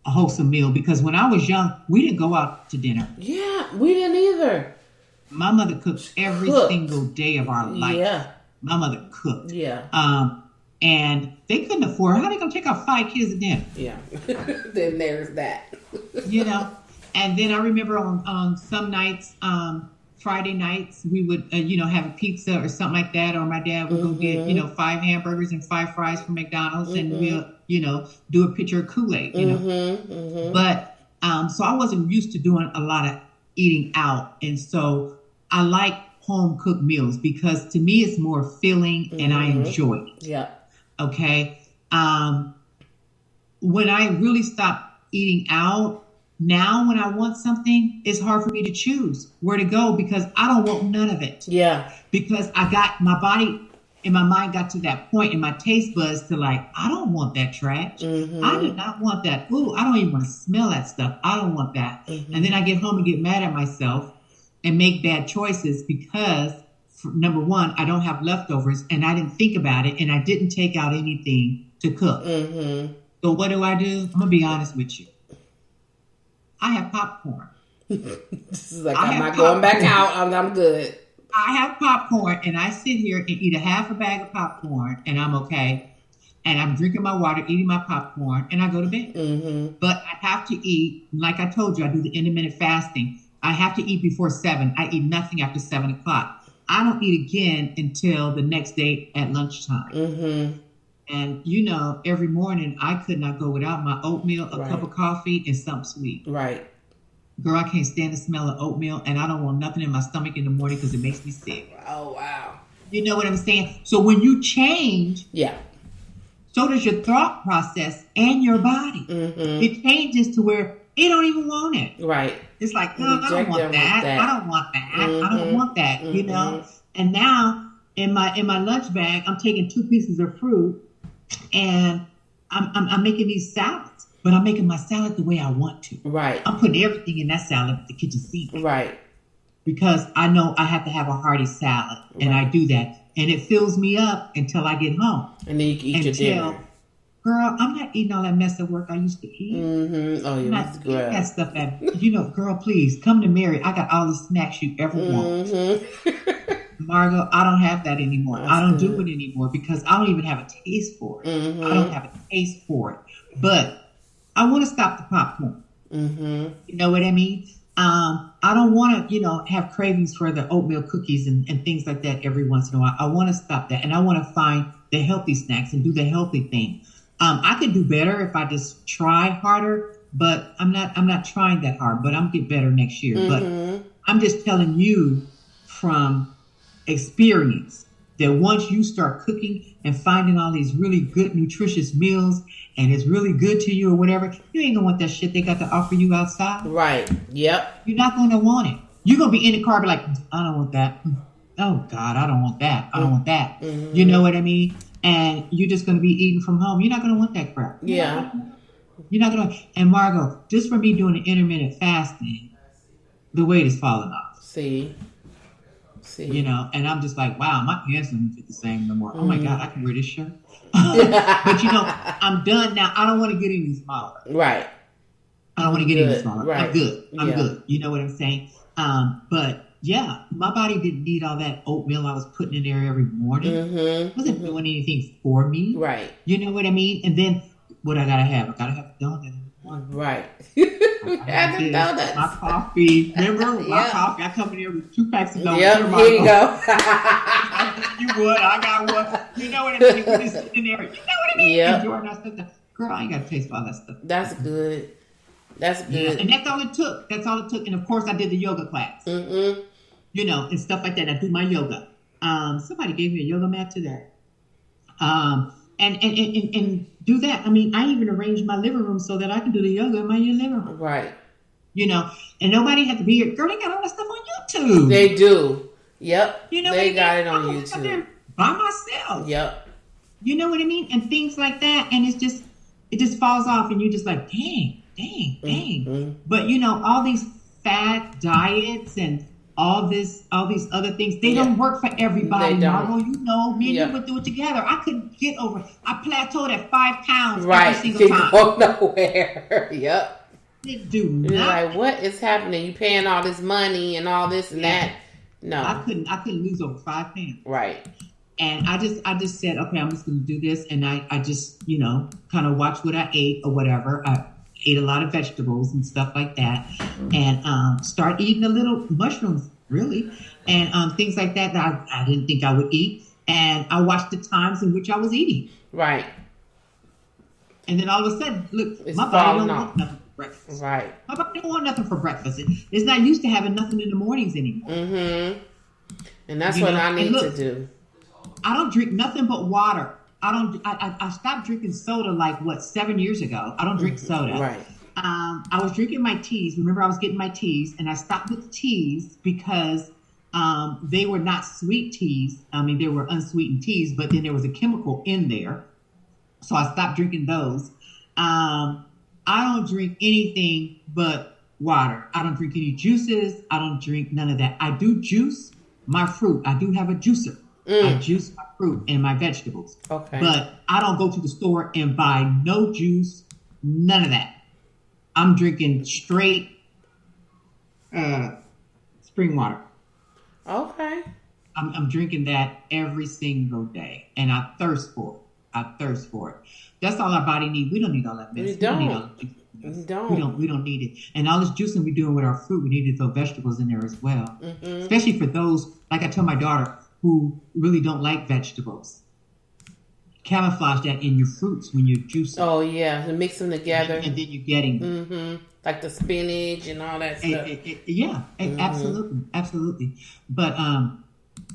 a wholesome meal. Because when I was young, we didn't go out to dinner. Yeah, we didn't either. My mother cooked every single day of our life. Yeah. My mother cooked. Yeah. And they couldn't afford. How are they going to take out 5 kids to dinner? Yeah. Then there's that. And then I remember on some nights, Friday nights, we would, have a pizza or something like that. Or my dad would go get, 5 hamburgers and 5 fries from McDonald's. And we'll, do a pitcher of Kool-Aid, But, so I wasn't used to doing a lot of eating out. And so I like home cooked meals because to me it's more filling and I enjoy it. Yeah. Okay. When I really stopped eating out, now when I want something, it's hard for me to choose where to go because I don't want none of it. Yeah. Because I got my body and my mind got to that point in my taste buds to like, I don't want that trash. I do not want that. Ooh, I don't even want to smell that stuff. I don't want that. And then I get home and get mad at myself and make bad choices because number one, I don't have leftovers and I didn't think about it and I didn't take out anything to cook. So what do? I'm going to be honest with you. I have popcorn. This is like, I'm not going back out. I'm good. I have popcorn and I sit here and eat a half a bag of popcorn and I'm okay. And I'm drinking my water, eating my popcorn, and I go to bed. But I have to eat, like I told you, I do the intermittent fasting. I have to eat before 7. I eat nothing after 7 o'clock. I don't eat again until the next day at lunchtime. And, every morning I could not go without my oatmeal, a cup of coffee, and something sweet. Right. Girl, I can't stand the smell of oatmeal, and I don't want nothing in my stomach in the morning because it makes me sick. Oh, wow. You know what I'm saying? So when you change, so does your thought process and your body. It changes to where it don't even want it. Right. It's like, no, I don't want that. I don't want that. I don't want that, And now in my lunch bag, I'm taking 2 pieces of fruit and I'm making these salads, but I'm making my salad the way I want to. Right. I'm putting everything in that salad at the kitchen sink. Right. Because I know I have to have a hearty salad, and I do that. And it fills me up until I get home. And then you can eat your dinner. Girl, I'm not eating all that mess of work I used to eat. Oh, yeah, that's good. That stuff that, girl, please, come to Mary. I got all the snacks you ever want. Margot, I don't have that anymore. I don't do it anymore because I don't even have a taste for it. I don't have a taste for it. But I want to stop the popcorn. You know what I mean? I don't want to, have cravings for the oatmeal cookies and things like that every once in a while. I want to stop that. And I want to find the healthy snacks and do the healthy thing. I could do better if I just try harder, but I'm not trying that hard, but I'm get better next year. But I'm just telling you from experience that once you start cooking and finding all these really good, nutritious meals and it's really good to you or whatever, you ain't gonna want that shit they got to offer you outside. Right. Yep. You're not gonna want it. You're gonna be in the car, be like, I don't want that. Oh God, I don't want that. I don't want that. You know what I mean? And you're just gonna be eating from home. You're not gonna want that crap. Yeah. You're not gonna. And Margot, just for me doing the intermittent fasting, the weight is falling off. See. You know, and I'm just like, wow, my pants don't fit the same no more. Oh my God, I can wear this shirt. But you know, I'm done now. I don't want to get any smaller. Right. I don't want to get any smaller. Right. I'm good. I'm good. You know what I'm saying? But yeah, my body didn't need all that oatmeal I was putting in there every morning. It wasn't doing anything for me. Right. You know what I mean? And then what I gotta have? I gotta have a donut. Right. Have the donuts. My coffee. Remember my coffee? I come in here with 2 packs of donuts. Yep, here you go. You would. I got one. You know what I mean? We're just sitting in there. You know what I mean? Yep. Enjoying our stuff. Girl, I ain't got to taste all that stuff. That's good. That's good. Yeah. And that's all it took. That's all it took. And of course, I did the yoga class. You know, and stuff like that. I do my yoga. Somebody gave me a yoga mat today. And do that. I mean, I even arranged my living room so that I can do the yoga in my living room. Right. You know, and nobody had to be here. Girl, they got all that stuff on YouTube. They do. Yep. You know, they got it on YouTube. There by myself. Yep. You know what I mean? And things like that. And it just falls off and you're just like, dang. But you know, all these fad diets and all these other things, they don't work for everybody. They don't. Margot, you know, me and you would do it together. I couldn't get over. I plateaued at 5 pounds every single time. Go nowhere. Yep. It do not. You're like, what is happening? You paying all this money and all this and that. No. I couldn't lose over 5 pounds. Right. And I just said, okay, I'm just gonna do this, and I just, you know, kind of watch what I ate or whatever. I ate a lot of vegetables and stuff like that, and start eating a little mushrooms, really, and things like that I didn't think I would eat. And I watched the times in which I was eating. Right. And then all of a sudden, look, It's my body don't falling want off. nothing for breakfast. Right. My body don't want nothing for breakfast. It's not used to having nothing in the mornings anymore. And that's what I need to do. I don't drink nothing but water. I stopped drinking soda like 7 years ago. I don't drink soda. Right. I was drinking my teas. Remember, I was getting my teas, and I stopped with the teas because they were not sweet teas. I mean, they were unsweetened teas, but then there was a chemical in there. So I stopped drinking those. I don't drink anything but water. I don't drink any juices. I don't drink none of that. I do juice my fruit. I do have a juicer. I juice my fruit and my vegetables. Okay. But I don't go to the store and buy no juice, none of that. I'm drinking straight spring water. Okay. I'm drinking that every single day, and I thirst for it. That's all our body needs. We don't need all that medicine. We don't. We need all that We don't need it. And all this juicing we're doing with our fruit, we need to throw vegetables in there as well. Especially for those, like I tell my daughter, who really don't like vegetables. Camouflage that in your fruits when you're juicing. Oh, yeah. And mix them together. And then you're getting like the spinach and all that stuff. Absolutely. But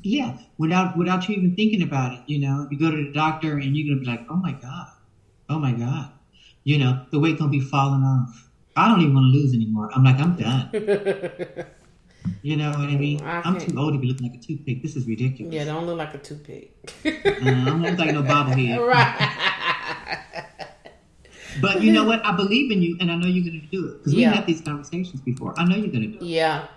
yeah, without you even thinking about it, you know, you go to the doctor and you're gonna be like, oh my god, you know, the weight gonna be falling off. I don't even want to lose anymore. I'm like, I'm done. You know what I mean? I'm too old to be looking like a toothpick. This is ridiculous. Yeah, don't look like a toothpick. I don't look like no bobblehead. Right. But you know what? I believe in you, and I know you're going to do it. Because we've had these conversations before. I know you're going to do it. Yeah.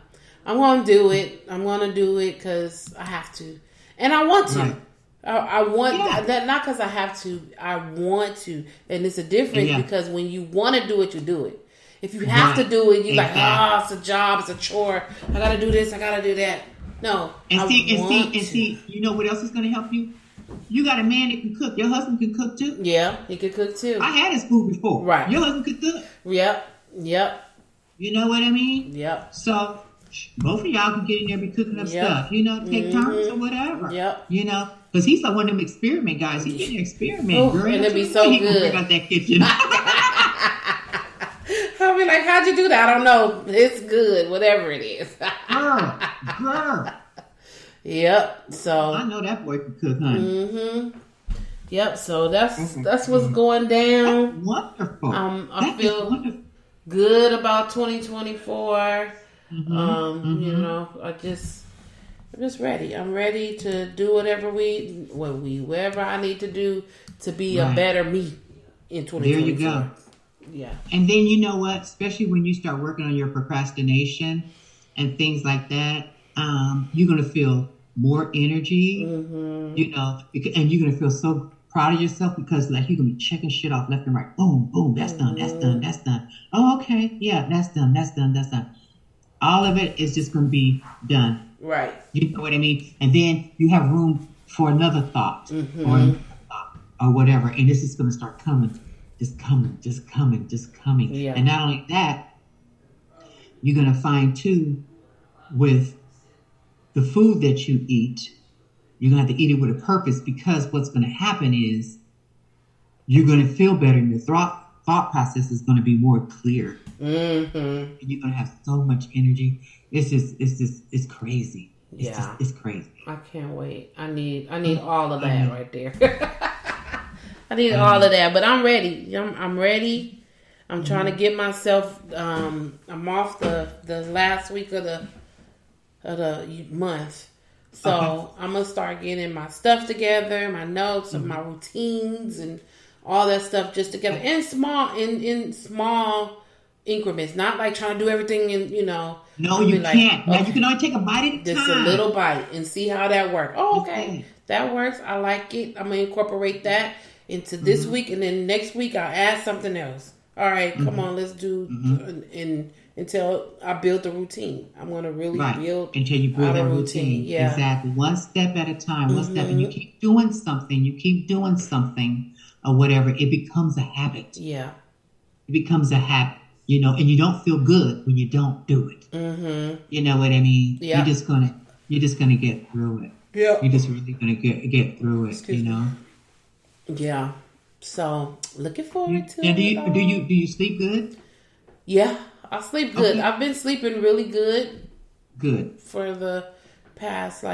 I'm going to do it. I'm going to do it because I have to. And I want to. Right. I want that, not because I have to. I want to. And it's a difference because when you want to do it, you do it. If you have to do it, you're like, it's a job, it's a chore. I got to do this, I got to do that. No, and see, you know what else is going to help you? You got a man that can cook. Your husband can cook too. Yeah, he can cook too. I had his food before. Right. Your husband could cook. Yep. You know what I mean? Yep. So both of y'all can get in there, be cooking up Yep. stuff, take turns or whatever. Yep. Because he's like one of them experiment guys. He can experiment, Ooh, girl. and it'd be so he good. Bring out that kitchen. I'll be like, how'd you do that? I don't know. It's good, whatever it is. girl. Yep. So I know that boy can cook, honey. Yep. So that's what's going down. That's wonderful. I feel good about 2024. I'm just ready. I'm ready to do whatever I need to do to be a better me in 2024. There you go. Yeah. And then you know what? Especially when you start working on your procrastination and things like that, you're going to feel more energy, and you're going to feel so proud of yourself because like you're going to be checking shit off left and right. Boom, boom, that's done, that's done, that's done. Oh, okay. Yeah, that's done, that's done, that's done. All of it is just going to be done. Right. You know what I mean? And then you have room for another thought or whatever. And this is going to start coming. Just coming. Yeah. And not only that, you're going to find too, with the food that you eat, you're going to have to eat it with a purpose because what's going to happen is you're going to feel better and your thought process is going to be more clear. And you're going to have so much energy. It's crazy. It's crazy. I can't wait. I need all of that right there. I need all of that, but I'm ready. I'm ready. I'm trying to get myself. I'm off the last week of the month, so I'm gonna start getting my stuff together, my notes and my routines and all that stuff just together in small increments. Not like trying to do everything in No, you can't. Now you can only take a bite at a time. Just a little bite and see how that works. Oh, okay, that works. I like it. I'm gonna incorporate that into this week, and then next week I'll add something else. All right, come on, let's do until I build the routine. I'm gonna really build until you build that routine. Yeah, exactly. One step at a time. One step, and you keep doing something. You keep doing something or whatever. It becomes a habit. Yeah, it becomes a habit. And you don't feel good when you don't do it. You know what I mean? Yeah. You're just gonna get through it. Yeah. You're just really gonna get through it. Yeah. So looking forward to it. And do you sleep good? Yeah, I sleep good. Okay. I've been sleeping really good. Good. For the past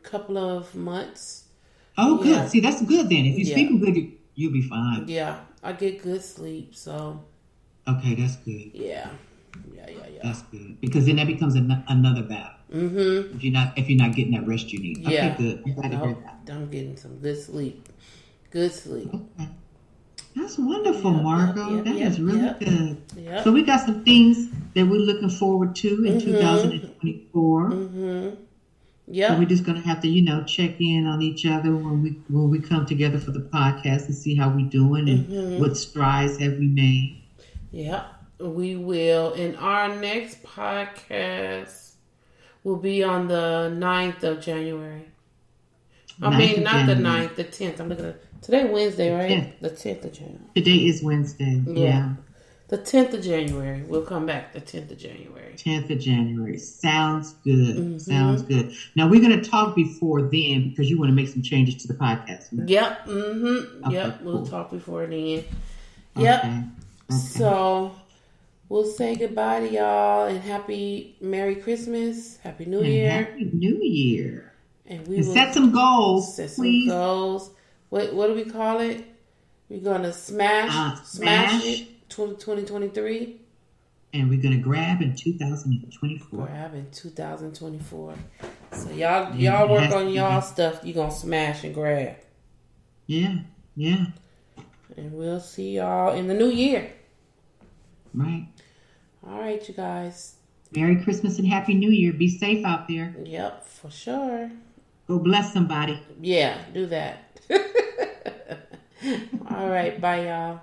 couple of months. Oh, good. See, that's good then. If you're sleeping good, you'll be fine. Yeah, I get good sleep. So. Okay, that's good. Yeah. That's good because then that becomes another battle. If you're not getting that rest you need. Okay, good. I'm glad to hear that. I'm getting some good sleep. Good sleep. Okay. That's wonderful, Margot. That is really good. Yep. So we got some things that we're looking forward to in 2024. Yeah. So we're just gonna have to, check in on each other when we come together for the podcast and see how we're doing and what strides have we made. Yeah, we will. And our next podcast will be on the 9th of January. Not the 9th, the 10th. I'm looking at today, Wednesday, right? The 10th of January. Today is Wednesday. Yeah. The 10th of January. We'll come back the 10th of January. 10th of January. Sounds good. Sounds good. Now, we're going to talk before then because you want to make some changes to the podcast. Right? Yep. Okay, cool. We'll talk before then. Yep. Okay. So, we'll say goodbye to y'all and Merry Christmas. Happy New Year. Happy New Year. And we will set some goals. Some goals. What do we call it? We're gonna smash it 2023. And we're gonna grab in 2024. Grab in 2024. So y'all work on y'all stuff. You gonna smash and grab. Yeah. And we'll see y'all in the new year. Right. All right, you guys. Merry Christmas and Happy New Year. Be safe out there. Yep, for sure. Go bless somebody. Yeah, do that. All right, bye, y'all.